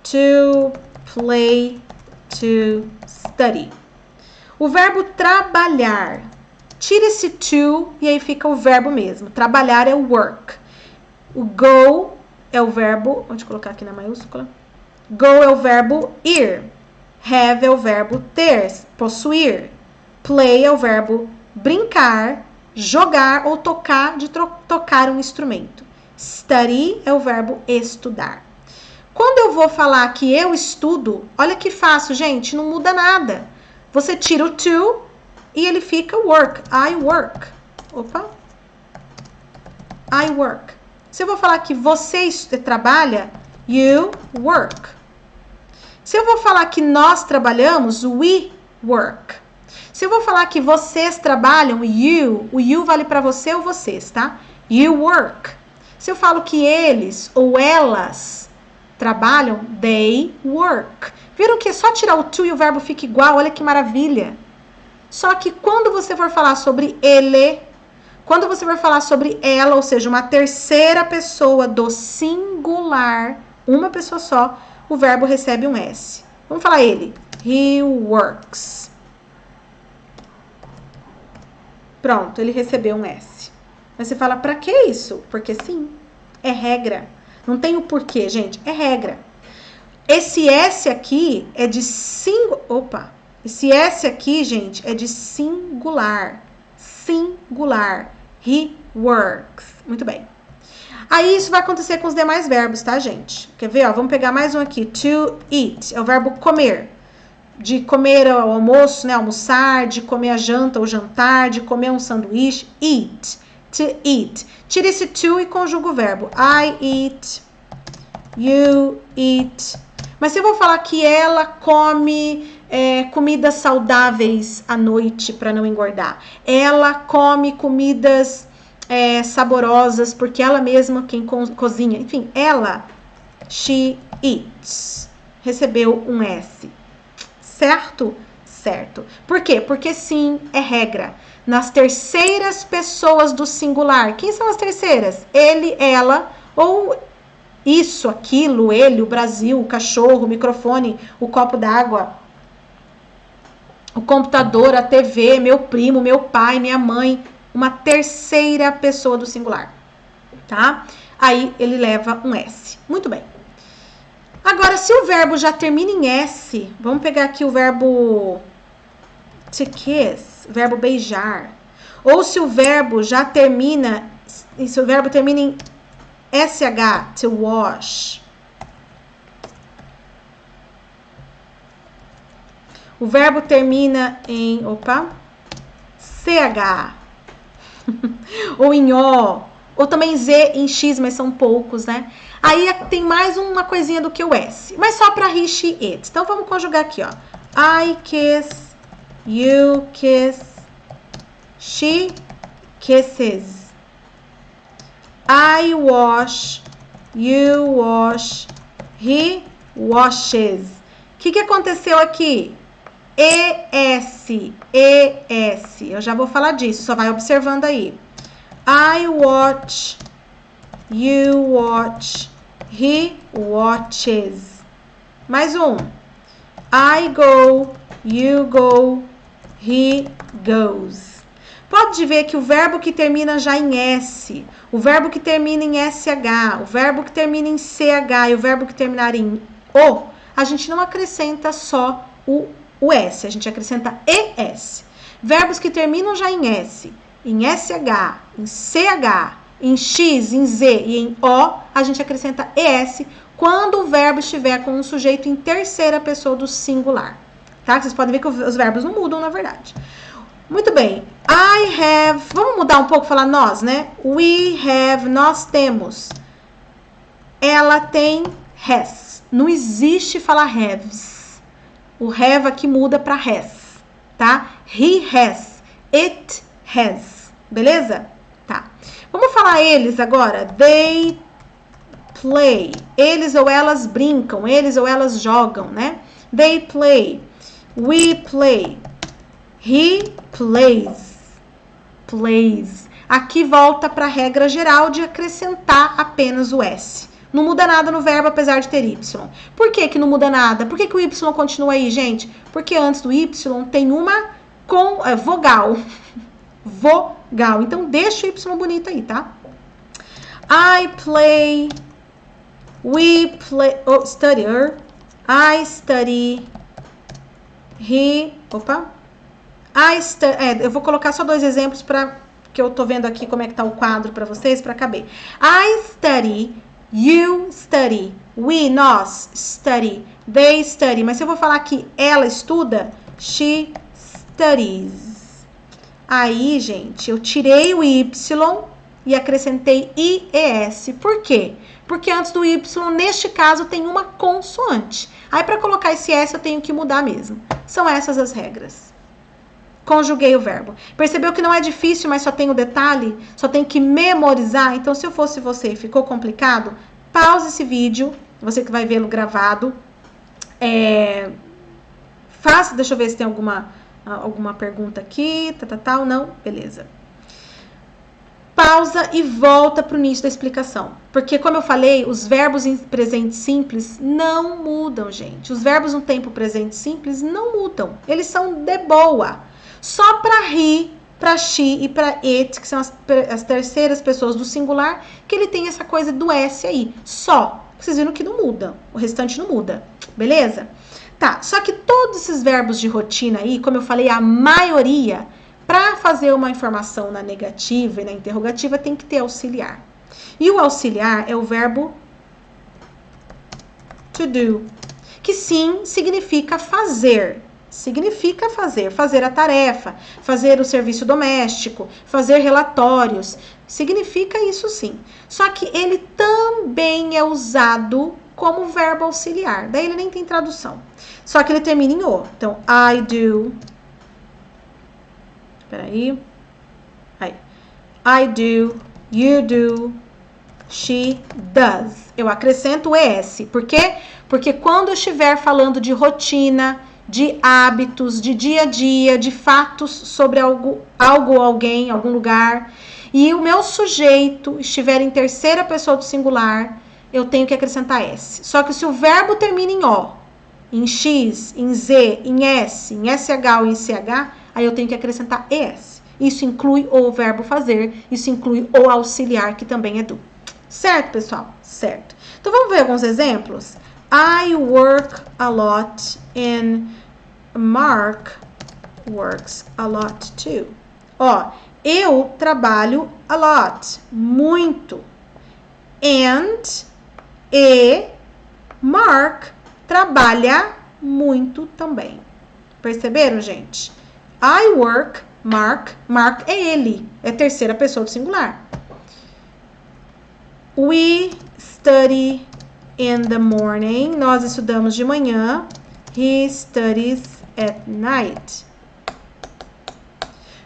to play, to study. O verbo trabalhar, tira esse to e aí fica o verbo mesmo. Trabalhar é o work. O go é o verbo, vou colocar aqui na maiúscula. Go é o verbo ir. Have é o verbo ter, possuir. Play é o verbo brincar, jogar ou tocar, de tocar um instrumento. Study é o verbo estudar. Quando eu vou falar que eu estudo, olha que fácil, gente, não muda nada. Você tira o to e ele fica work. I work. Opa. I work. Se eu vou falar que você trabalha, you work. Se eu vou falar que nós trabalhamos, we work. Se eu vou falar que vocês trabalham, o you vale para você ou vocês, tá? You work. Se eu falo que eles ou elas trabalham, they work. Viram que é só tirar o to e o verbo fica igual? Olha que maravilha. Só que quando você for falar sobre ele, quando você for falar sobre ela, ou seja, uma terceira pessoa do singular, uma pessoa só, o verbo recebe um S. Vamos falar ele. He works. Pronto, ele recebeu um S. Mas você fala, pra que isso? Porque sim, é regra. Não tem o porquê, gente, é regra. Esse S aqui é de esse S aqui, gente, é de singular. Singular. He works. Muito bem. Aí isso vai acontecer com os demais verbos, tá, gente? Quer ver? Ó, vamos pegar mais um aqui. To eat é o verbo comer. De comer ao almoço, né? Almoçar, de comer a janta ou jantar, de comer um sanduíche. Eat. To eat. Tira esse to e conjuga o verbo. I eat. You eat. Mas se eu vou falar que ela come comidas saudáveis à noite para não engordar. Ela come comidas saborosas porque ela mesma quem cozinha. Enfim, ela, she eats. Recebeu um S. Certo? Certo. Por quê? Porque sim, é regra. Nas terceiras pessoas do singular. Quem são as terceiras? Ele, ela ou isso, aquilo, ele, o Brasil, o cachorro, o microfone, o copo d'água, o computador, a TV, meu primo, meu pai, minha mãe. Uma terceira pessoa do singular. Tá? Aí ele leva um S. Muito bem. Agora, se o verbo já termina em S, vamos pegar aqui o verbo to kiss, verbo beijar. Ou se o verbo já termina, se o verbo termina em SH, to wash. O verbo termina em, CH. Ou em O. Ou também Z em X, mas são poucos, né? Aí tem mais uma coisinha do que o S. Mas só para he, she, it. Então, vamos conjugar aqui, ó. I kiss, you kiss, she kisses. I wash, you wash, he washes. O que aconteceu aqui? ES, ES. Eu já vou falar disso, só vai observando aí. I watch, you watch, he watches. Mais um. I go, you go, he goes. Pode ver que o verbo que termina já em S, o verbo que termina em SH, o verbo que termina em CH e o verbo que terminar em O, a gente não acrescenta só o S, a gente acrescenta ES. Verbos que terminam já em S, em SH, em CH, em X, em Z e em O, a gente acrescenta ES quando o verbo estiver com um sujeito em terceira pessoa do singular. Tá? Vocês podem ver que os verbos não mudam, na verdade. Muito bem. I have... Vamos mudar um pouco, falar nós, né? We have, nós temos. Ela tem has. Não existe falar haves. O have aqui muda para has, tá? He has. It has. Beleza? Tá. Vamos falar eles agora. They play. Eles ou elas brincam. Eles ou elas jogam, né? They play. We play. He plays. Plays. Aqui volta para a regra geral de acrescentar apenas o S. Não muda nada no verbo, apesar de ter Y. Por que que não muda nada? Por que que o Y continua aí, gente? Porque antes do Y tem uma vogal. Vogal. Então, deixa o Y bonito aí, tá? I play. We play. Oh, studier. I study. He. Opa. I study. Eu vou colocar só 2 exemplos para que eu tô vendo aqui como é que tá o quadro para vocês, para caber. I study. You study. We, nós, study. They study. Mas se eu vou falar que ela estuda, she studies. Aí, gente, eu tirei o Y e acrescentei IES. Por quê? Porque antes do Y, neste caso, tem uma consoante. Aí, para colocar esse S, eu tenho que mudar mesmo. São essas as regras. Conjuguei o verbo. Percebeu que não é difícil, mas só tem o detalhe? Só tem que memorizar? Então, se eu fosse você e ficou complicado, pause esse vídeo, você que vai vê-lo gravado. Deixa eu ver se tem alguma pergunta aqui. Tal, não? Beleza. Pausa e volta para o início da explicação. Porque, como eu falei, os verbos em presente simples não mudam, gente. Os verbos no tempo presente simples não mudam. Eles são de boa. Só para he, para she e para it, que são as terceiras pessoas do singular, que ele tem essa coisa do S aí. Só. Vocês viram que não muda. O restante não muda. Beleza? Tá. Só que todos esses verbos de rotina aí, como eu falei, a maioria, para fazer uma informação na negativa e na interrogativa, tem que ter auxiliar. E o auxiliar é o verbo to do, que sim significa fazer. Significa fazer a tarefa, fazer o serviço doméstico, fazer relatórios. Significa isso sim. Só que ele também é usado como verbo auxiliar. Daí ele nem tem tradução. Só que ele termina em O. Então, I do. Peraí. Aí. I do, you do, she does. Eu acrescento o ES. Por quê? Porque quando eu estiver falando de rotina, de hábitos, de dia a dia, de fatos sobre algo ou alguém, algum lugar, e o meu sujeito estiver em terceira pessoa do singular, eu tenho que acrescentar S. Só que se o verbo termina em O, em X, em Z, em S, em SH ou em CH, aí eu tenho que acrescentar ES. Isso inclui o verbo fazer, isso inclui o auxiliar, que também é do. Certo, pessoal? Certo. Então, vamos ver alguns exemplos? I work a lot and Mark works a lot too. Ó, eu trabalho a lot, muito. And Mark trabalha muito também. Perceberam, gente? I work, Mark é ele, é terceira pessoa do singular. We study in the morning, nós estudamos de manhã. He studies at night.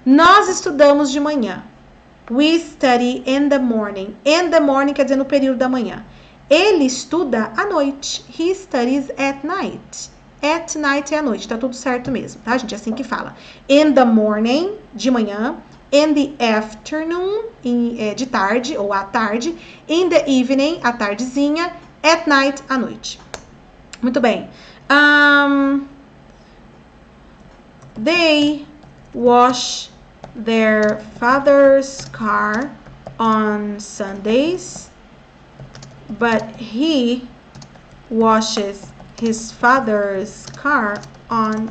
Nós estudamos de manhã. We study in the morning. In the morning quer dizer no período da manhã. Ele estuda à noite. He studies at night. At night é à noite, tá tudo certo mesmo, tá, gente? É assim que fala. In the morning, de manhã. In the afternoon, de tarde ou à tarde. In the evening, à tardezinha. At night, à noite. Muito bem. They wash their father's car on Sundays, but he washes his father's car on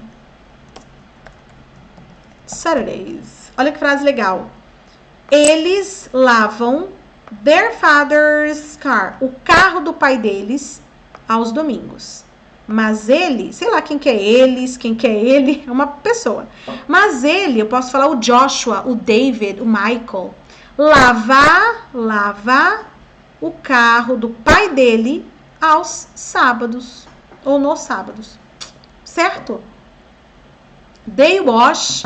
Saturdays. Olha que frase legal. Eles lavam their father's car, o carro do pai deles, aos domingos. Mas ele, sei lá quem que é eles, quem que é ele, é uma pessoa. Mas ele, eu posso falar o Joshua, o David, o Michael, lava o carro do pai dele aos sábados, ou nos sábados, certo? They wash,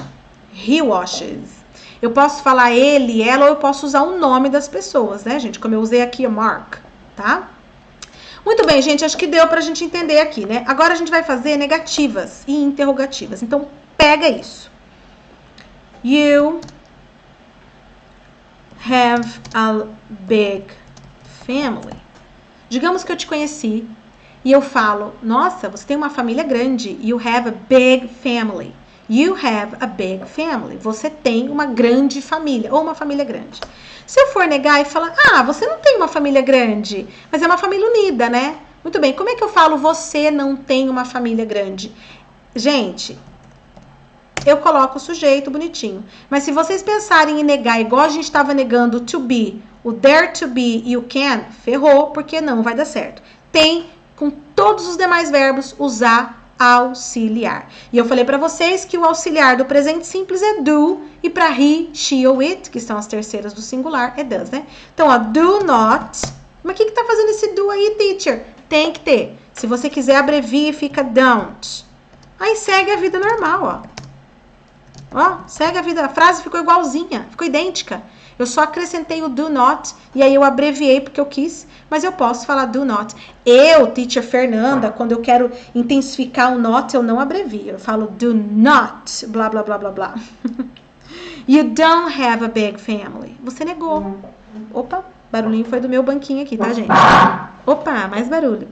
he washes. Eu posso falar ele, ela, ou eu posso usar o nome das pessoas, né, gente? Como eu usei aqui o Mark, tá? Muito bem, gente, acho que deu pra gente entender aqui, né? Agora a gente vai fazer negativas e interrogativas. Então, pega isso. You have a big family. Digamos que eu te conheci e eu falo, nossa, você tem uma família grande. You have a big family. You have a big family. Você tem uma grande família, ou uma família grande. Se eu for negar e falar, você não tem uma família grande, mas é uma família unida, né? Muito bem, como é que eu falo você não tem uma família grande? Gente, eu coloco o sujeito bonitinho. Mas se vocês pensarem em negar, igual a gente estava negando o to be, o there to be e o can, ferrou, porque não vai dar certo. Tem, com todos os demais verbos, usar auxiliar. E eu falei para vocês que o auxiliar do presente simples é do, e para he, she ou it, que são as terceiras do singular, é does, né? Então, ó, do not. Mas o que tá fazendo esse do aí, teacher? Tem que ter. Se você quiser, abrevia, fica don't. Aí segue a vida normal, ó. Ó, segue a vida. A frase ficou igualzinha, ficou idêntica. Eu só acrescentei o do not e aí eu abreviei porque eu quis, mas eu posso falar do not. Eu, teacher Fernanda, quando eu quero intensificar o not, eu não abrevio. Eu falo do not, blá, blá, blá, blá, blá. You don't have a big family. Você negou. Opa, barulhinho foi do meu banquinho aqui, tá, gente? Opa, mais barulho.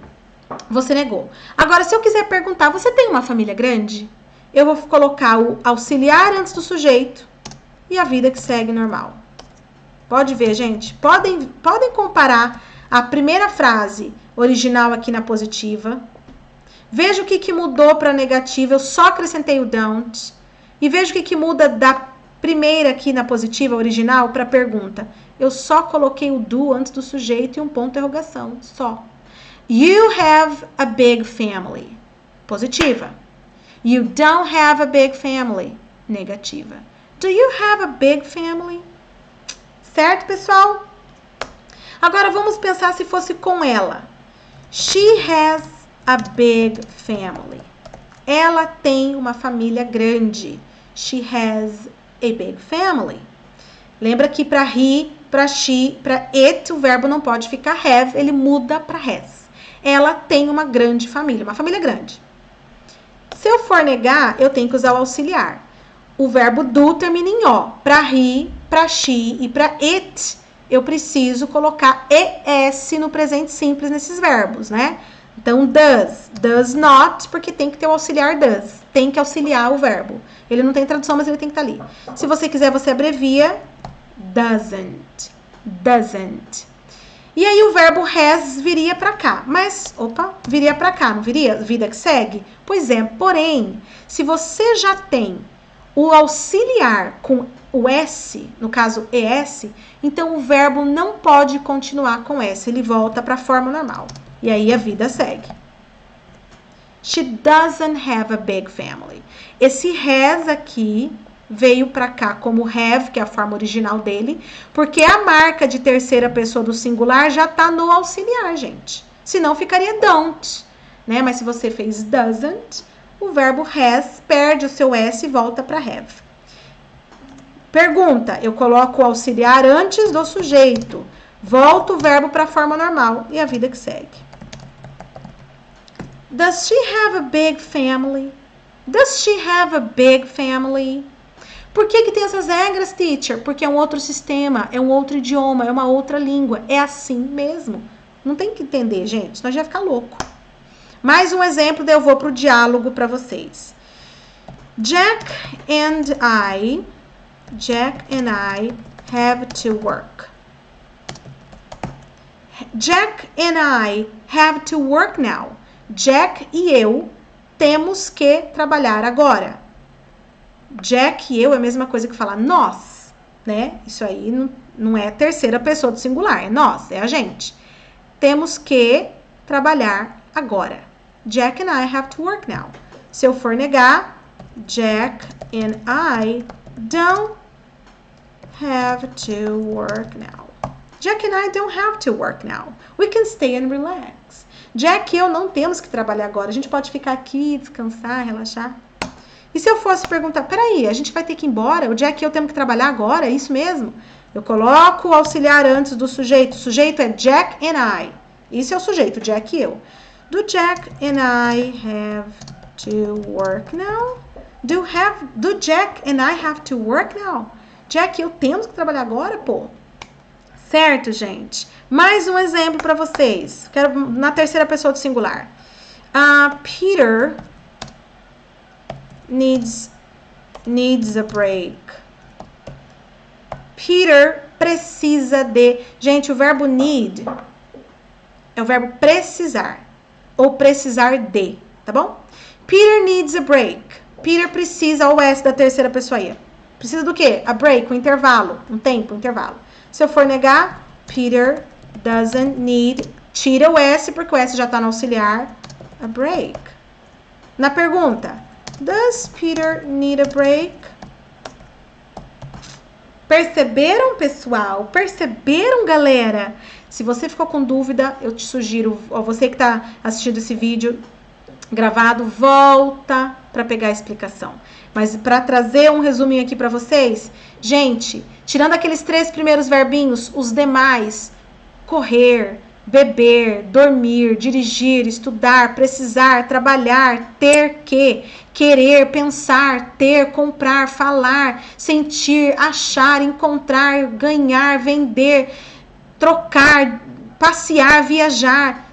Você negou. Agora, se eu quiser perguntar, você tem uma família grande? Eu vou colocar o auxiliar antes do sujeito e a vida que segue normal. Pode ver, gente? Podem comparar a primeira frase original aqui na positiva. Veja o que mudou para negativa. Eu só acrescentei o don't. E veja o que muda da primeira aqui na positiva original para pergunta. Eu só coloquei o do antes do sujeito e um ponto de interrogação. Só. You have a big family. Positiva. You don't have a big family. Negativa. Do you have a big family? Certo, pessoal? Agora vamos pensar se fosse com ela. She has a big family. Ela tem uma família grande. She has a big family. Lembra que para he, para she, para it, o verbo não pode ficar have, ele muda para has. Ela tem uma grande família, uma família grande. Se eu for negar, eu tenho que usar o auxiliar. O verbo do termina em o. Para he, para she e para it, eu preciso colocar es no presente simples nesses verbos, né? Então, does not, porque tem que ter o auxiliar does. Tem que auxiliar o verbo. Ele não tem tradução, mas ele tem que estar ali. Se você quiser, você abrevia doesn't. E aí o verbo has viria para cá. Mas, viria para cá, não viria? Vida que segue? Pois é, porém, se você já tem o auxiliar com o S, no caso ES, então o verbo não pode continuar com S, ele volta para a forma normal. E aí a vida segue. She doesn't have a big family. Esse has aqui veio para cá como have, que é a forma original dele, porque a marca de terceira pessoa do singular já está no auxiliar, gente. Senão ficaria don't, né? Mas se você fez doesn't, o verbo has perde o seu S e volta para have. Pergunta, eu coloco o auxiliar antes do sujeito. Volto o verbo para a forma normal e a vida que segue. Does she have a big family? Does she have a big family? Por que tem essas regras, teacher? Porque é um outro sistema, é um outro idioma, é uma outra língua. É assim mesmo. Não tem que entender, gente, senão a gente vai ficar louco. Mais um exemplo, daí eu vou para o diálogo para vocês. Jack and I Jack and I have to work. Jack and I have to work now. Jack e eu temos que trabalhar agora. Jack e eu é a mesma coisa que falar nós, né? Isso aí não é terceira pessoa do singular, é nós, é a gente. Temos que trabalhar agora. Jack and I have to work now. Se eu for negar, Jack and I don't have to work now. Jack and I don't have to work now. We can stay and relax. Jack e eu não temos que trabalhar agora. A gente pode ficar aqui, descansar, relaxar. E se eu fosse perguntar, peraí, a gente vai ter que ir embora? O Jack e eu temos que trabalhar agora? É isso mesmo? Eu coloco o auxiliar antes do sujeito. O sujeito é Jack and I. Isso é o sujeito, Jack e eu. Do Jack and I have to work now? Do Jack and I have to work now? Jack e eu temos que trabalhar agora, pô? Certo, gente? Mais um exemplo para vocês. Quero na terceira pessoa do singular. Peter needs a break. Peter precisa de... Gente, o verbo need é o verbo precisar. Ou precisar de, tá bom? Peter needs a break. Peter precisa, o S da terceira pessoa aí. Precisa do quê? A break, um intervalo. Um tempo, um intervalo. Se eu for negar, Peter doesn't need... Tira o S, porque o S já está no auxiliar. A break. Na pergunta, does Peter need a break? Perceberam, pessoal? Perceberam, galera? Se você ficou com dúvida, eu te sugiro, você que está assistindo esse vídeo gravado, volta para pegar a explicação. Mas para trazer um resuminho aqui para vocês, gente, tirando aqueles 3 primeiros verbinhos, os demais, correr, beber, dormir, dirigir, estudar, precisar, trabalhar, ter que, querer, pensar, ter, comprar, falar, sentir, achar, encontrar, ganhar, vender, trocar, passear, viajar.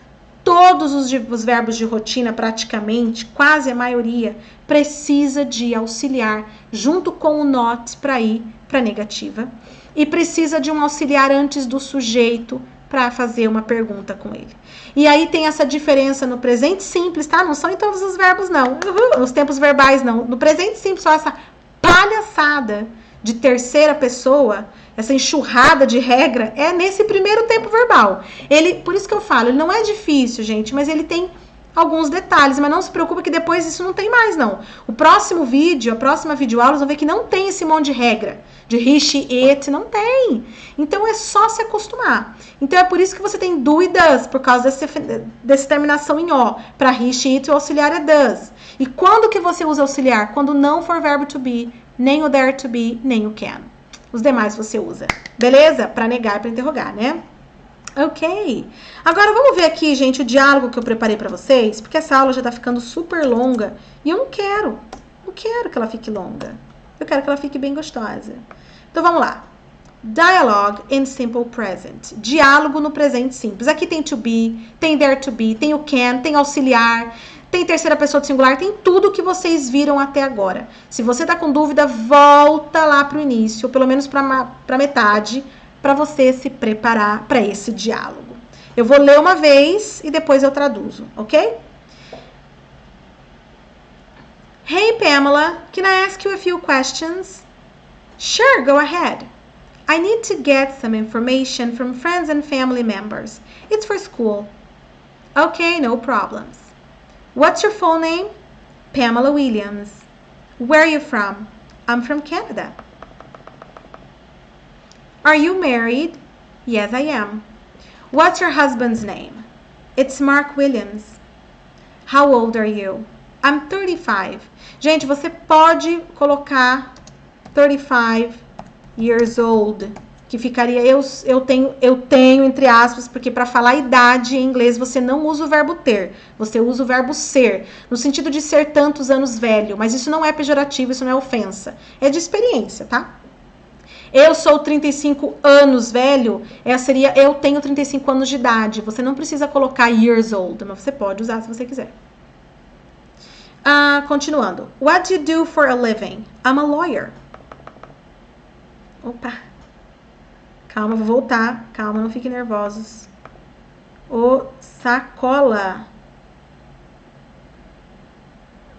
Todos os verbos de rotina, praticamente, quase a maioria, precisa de auxiliar junto com o not para ir para negativa. E precisa de um auxiliar antes do sujeito para fazer uma pergunta com ele. E aí tem essa diferença no presente simples, tá? Não são em todos os verbos, não. Nos tempos verbais, não. No presente simples, só essa palhaçada de terceira pessoa, essa enxurrada de regra, é nesse primeiro tempo verbal. Por isso que eu falo, ele não é difícil, gente, mas ele tem alguns detalhes, mas não se preocupe que depois isso não tem mais, não. O próximo vídeo, a próxima videoaula, vocês vão ver que não tem esse monte de regra, de he, she, it, não tem. Então é só se acostumar. Então é por isso que você tem dúvidas, por causa dessa terminação em O. Para he, she, it, o auxiliar é does. E quando que você usa auxiliar? Quando não for verbo to be, nem o there to be, nem o can. Os demais você usa. Beleza? Para negar, para interrogar, né? Ok. Agora vamos ver aqui, gente, o diálogo que eu preparei para vocês, porque essa aula já tá ficando super longa e eu não quero que ela fique longa. Eu quero que ela fique bem gostosa. Então vamos lá. Dialogue in simple present. Diálogo no presente simples. Aqui tem to be, tem there to be, tem o can, tem auxiliar, tem terceira pessoa do singular, tem tudo que vocês viram até agora. Se você tá com dúvida, volta lá pro início, ou pelo menos pra metade, para você se preparar para esse diálogo. Eu vou ler uma vez e depois eu traduzo, ok? Hey, Pamela, can I ask you a few questions? Sure, go ahead. I need to get some information from friends and family members. It's for school. Okay, no problems. What's your full name? Pamela Williams. Where are you from? I'm from Canada. Are you married? Yes, I am. What's your husband's name? It's Mark Williams. How old are you? I'm 35. Gente, você pode colocar 35 years old, que ficaria eu tenho entre aspas, porque para falar idade em inglês você não usa o verbo ter, você usa o verbo ser, no sentido de ser tantos anos velho, mas isso não é pejorativo, isso não é ofensa, é de experiência, tá? Eu sou 35 anos velho, seria eu tenho 35 anos de idade. Você não precisa colocar years old, mas você pode usar se você quiser. Continuando. What do you do for a living? I'm a lawyer. Opa. Calma, vou voltar. Calma, não fiquem nervosos. O sacola.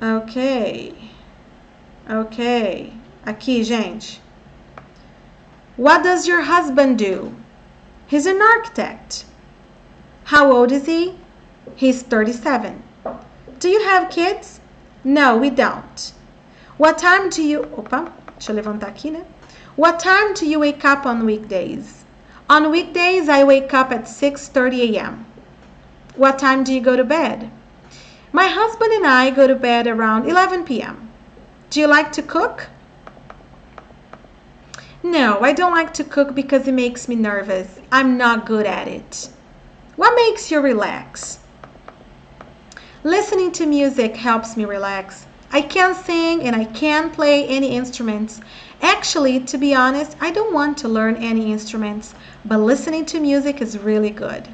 Ok. Ok. Aqui, gente. What does your husband do? He's an architect. How old is he? He's 37. Do you have kids? No, we don't. What time do you... Opa, deixa eu levantar aqui, né? What time do you wake up on weekdays? On weekdays, I wake up at 6:30 a.m. What time do you go to bed? My husband and I go to bed around 11 p.m. Do you like to cook? No, I don't like to cook because it makes me nervous. I'm not good at it. What makes you relax? Listening to music helps me relax. I can't sing and I can't play any instruments. Actually, to be honest, I don't want to learn any instruments, but listening to music is really good.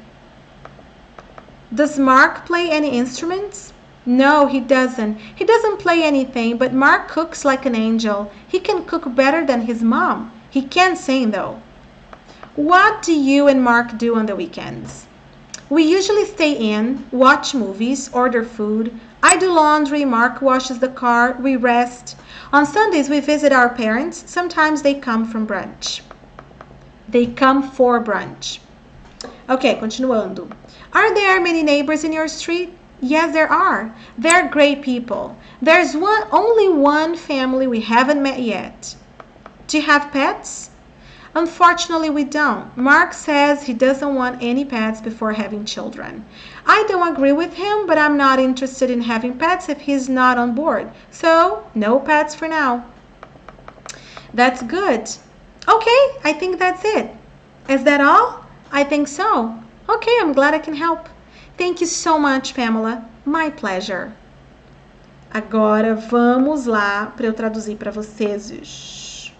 Does Mark play any instruments? No, he doesn't. He doesn't play anything, but Mark cooks like an angel. He can cook better than his mom. He can't sing though. What do you and Mark do on the weekends? We usually stay in, watch movies, order food. I do laundry, Mark washes the car, we rest. On Sundays we visit our parents. Sometimes they come from brunch. They come for brunch. Ok, continuando. Are there many neighbors in your street? Yes, there are. They're great people. There's only one family we haven't met yet. Do you have pets? Unfortunately, we don't. Mark says he doesn't want any pets before having children. I don't agree with him, but I'm not interested in having pets if he's not on board. So, no pets for now. That's good. Okay, I think that's it. Is that all? I think so. Okay, I'm glad I can help. Thank you so much, Pamela. My pleasure. Agora vamos lá para eu traduzir para vocês.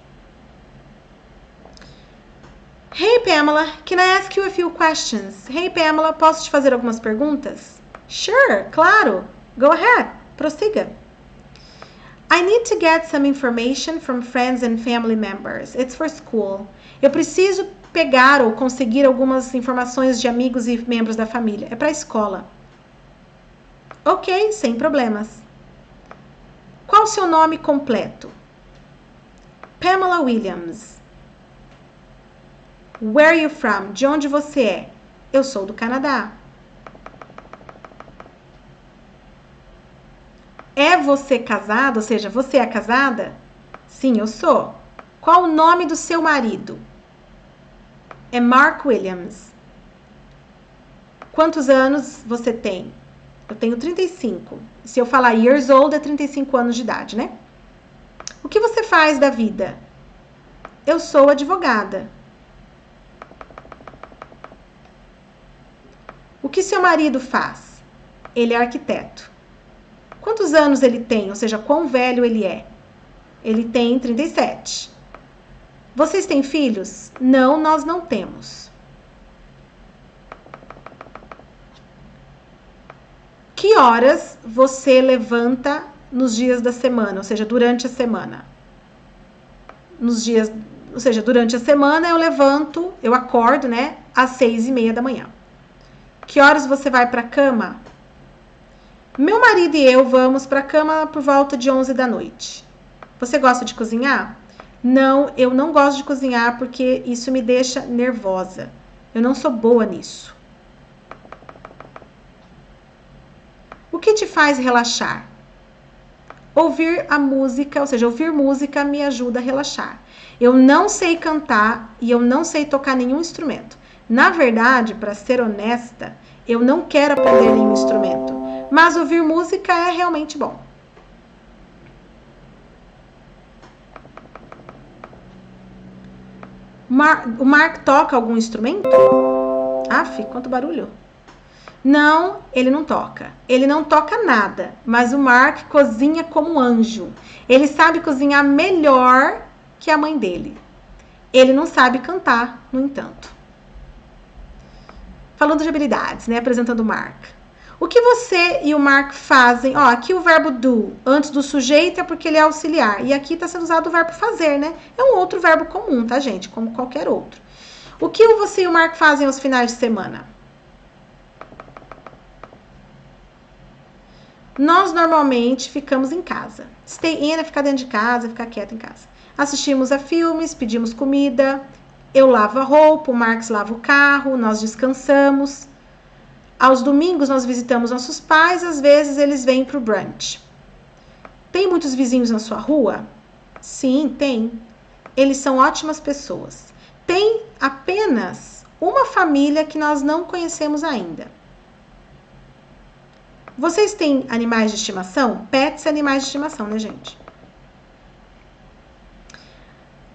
Hey, Pamela, can I ask you a few questions? Hey, Pamela, posso te fazer algumas perguntas? Sure, claro. Go ahead. Prossiga. I need to get some information from friends and family members. It's for school. Eu preciso pegar ou conseguir algumas informações de amigos e membros da família. É para a escola. Ok, sem problemas. Qual o seu nome completo? Pamela Williams. Where are you from? De onde você é? Eu sou do Canadá. É você casada? Ou seja, você é casada? Sim, eu sou. Qual o nome do seu marido? É Mark Williams. Quantos anos você tem? Eu tenho 35. Se eu falar years old, é 35 anos de idade, né? O que você faz da vida? Eu sou advogada. O que seu marido faz? Ele é arquiteto. Quantos anos ele tem? Ou seja, quão velho ele é? Ele tem 37. Vocês têm filhos? Não, nós não temos. Que horas você levanta nos dias da semana? Ou seja, durante a semana? Durante a semana eu acordo, né? Às 6:30 da manhã. Que horas você vai para a cama? Meu marido e eu vamos para a cama por volta de 11 da noite. Você gosta de cozinhar? Não, eu não gosto de cozinhar porque isso me deixa nervosa. Eu não sou boa nisso. O que te faz relaxar? Ouvir a música, ou seja, ouvir música me ajuda a relaxar. Eu não sei cantar e eu não sei tocar nenhum instrumento. Na verdade, para ser honesta, eu não quero aprender nenhum instrumento, mas ouvir música é realmente bom. O Mark toca algum instrumento? Aff, quanto barulho. Não, ele não toca. Ele não toca nada, mas o Mark cozinha como um anjo. Ele sabe cozinhar melhor que a mãe dele. Ele não sabe cantar, no entanto. Falando de habilidades, né? Apresentando o Mark. O que você e o Mark fazem? Ó, aqui o verbo do, antes do sujeito, é porque ele é auxiliar. E aqui está sendo usado o verbo fazer, né? É um outro verbo comum, tá, gente? Como qualquer outro. O que você e o Mark fazem aos finais de semana? Nós normalmente ficamos em casa. Stay in é ficar dentro de casa, ficar quieto em casa. Assistimos a filmes, pedimos comida, eu lavo a roupa, o Marcos lava o carro, nós descansamos. Aos domingos nós visitamos nossos pais, às vezes eles vêm para o brunch. Tem muitos vizinhos na sua rua? Sim, tem. Eles são ótimas pessoas. Tem apenas uma família que nós não conhecemos ainda. Vocês têm animais de estimação? Pets, animais de estimação, né, gente?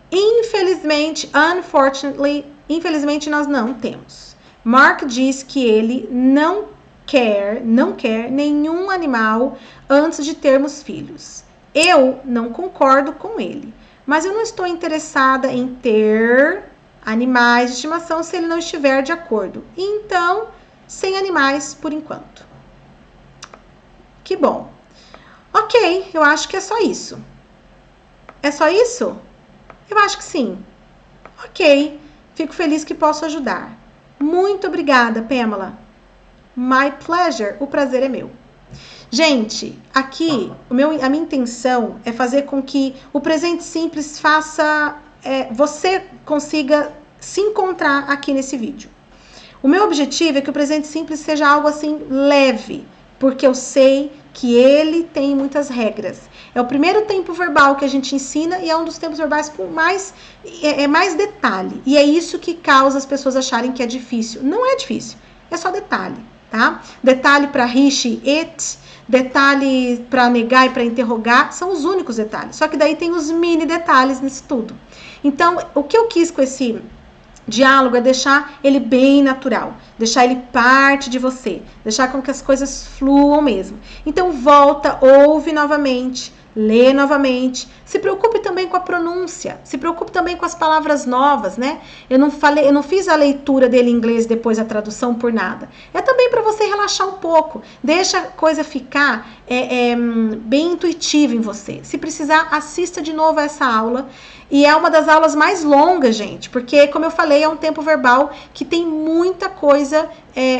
Infelizmente, nós não temos. Mark diz que ele não quer nenhum animal antes de termos filhos. Eu não concordo com ele, mas eu não estou interessada em ter animais de estimação se ele não estiver de acordo. Então, sem animais por enquanto. Que bom. Ok, eu acho que é só isso. É só isso? Eu acho que sim. Ok, fico feliz que posso ajudar. Muito obrigada, Pamela. My pleasure, o prazer é meu. Gente, aqui a minha intenção é fazer com que o presente simples você consiga se encontrar aqui nesse vídeo. O meu objetivo é que o presente simples seja algo assim leve, porque eu sei que ele tem muitas regras. É o primeiro tempo verbal que a gente ensina e é um dos tempos verbais com mais detalhe. E é isso que causa as pessoas acharem que é difícil. Não é difícil, é só detalhe, tá? Detalhe para he, it, detalhe para negar e para interrogar, são os únicos detalhes. Só que daí tem os mini detalhes nisso tudo. Então, o que eu quis com esse diálogo é deixar ele bem natural, deixar ele parte de você, deixar com que as coisas fluam mesmo. Então volta, ouve novamente, lê novamente, se preocupe também com a pronúncia, se preocupe também com as palavras novas, né? Eu não fiz a leitura dele em inglês depois a tradução por nada. É também para você relaxar um pouco, deixa a coisa ficar bem intuitiva em você. Se precisar, assista de novo essa aula. E é uma das aulas mais longas, gente, porque, como eu falei, é um tempo verbal que tem muita coisa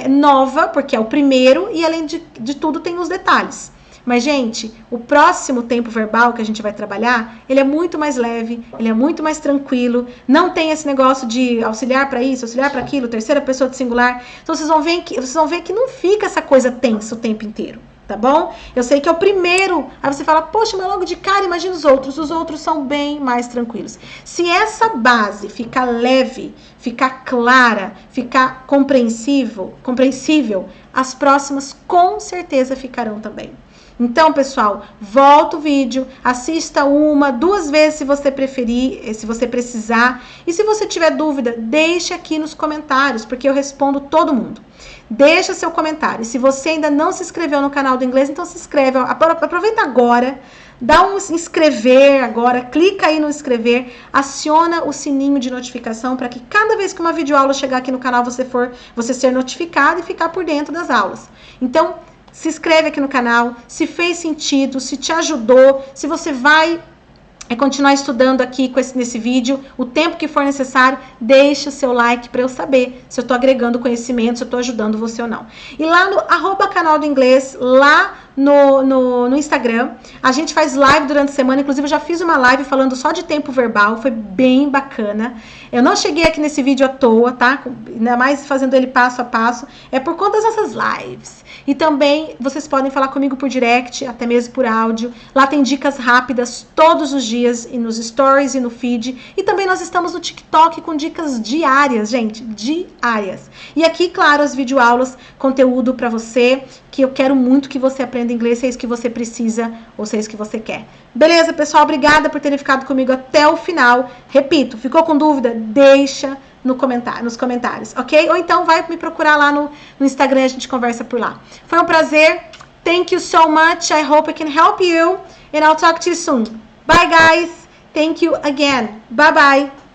nova, porque é o primeiro, e além de tudo tem os detalhes. Mas, gente, o próximo tempo verbal que a gente vai trabalhar, ele é muito mais leve, ele é muito mais tranquilo, não tem esse negócio de auxiliar para isso, auxiliar para aquilo, terceira pessoa de singular. Então, vocês vão ver que não fica essa coisa tensa o tempo inteiro. Tá bom? Eu sei que é o primeiro, aí você fala, poxa, mas logo de cara, imagina os outros são bem mais tranquilos. Se essa base ficar leve, ficar clara, ficar compreensível, as próximas com certeza ficarão também. Então, pessoal, volta o vídeo, assista 1, 2 vezes se você preferir, se você precisar. E se você tiver dúvida, deixe aqui nos comentários, porque eu respondo todo mundo. Deixa seu comentário. Se você ainda não se inscreveu no canal do inglês, então se inscreve. Aproveita agora, dá um inscrever agora, clica aí no inscrever, aciona o sininho de notificação para que cada vez que uma videoaula chegar aqui no canal, você ser notificado e ficar por dentro das aulas. Então, se inscreve aqui no canal, se fez sentido, se te ajudou, se você vai continuar estudando aqui nesse vídeo, o tempo que for necessário, deixa o seu like para eu saber se eu estou agregando conhecimento, se eu estou ajudando você ou não. E lá no @canal do inglês, lá no Instagram, a gente faz live durante a semana, inclusive eu já fiz uma live falando só de tempo verbal, foi bem bacana. Eu não cheguei aqui nesse vídeo à toa, tá? Ainda mais fazendo ele passo a passo, é por conta das nossas lives. E também vocês podem falar comigo por direct, até mesmo por áudio. Lá tem dicas rápidas todos os dias, e nos stories e no feed. E também nós estamos no TikTok com dicas diárias, gente, diárias. E aqui, claro, as videoaulas, conteúdo para você, que eu quero muito que você aprenda inglês, se é isso que você precisa ou se é isso que você quer. Beleza, pessoal? Obrigada por terem ficado comigo até o final. Repito, ficou com dúvida? Deixa nos comentários, ok? Ou então vai me procurar lá no Instagram, a gente conversa por lá. Foi um prazer. Thank you so much. I hope I can help you. And I'll talk to you soon. Bye, guys. Thank you again. Bye-bye.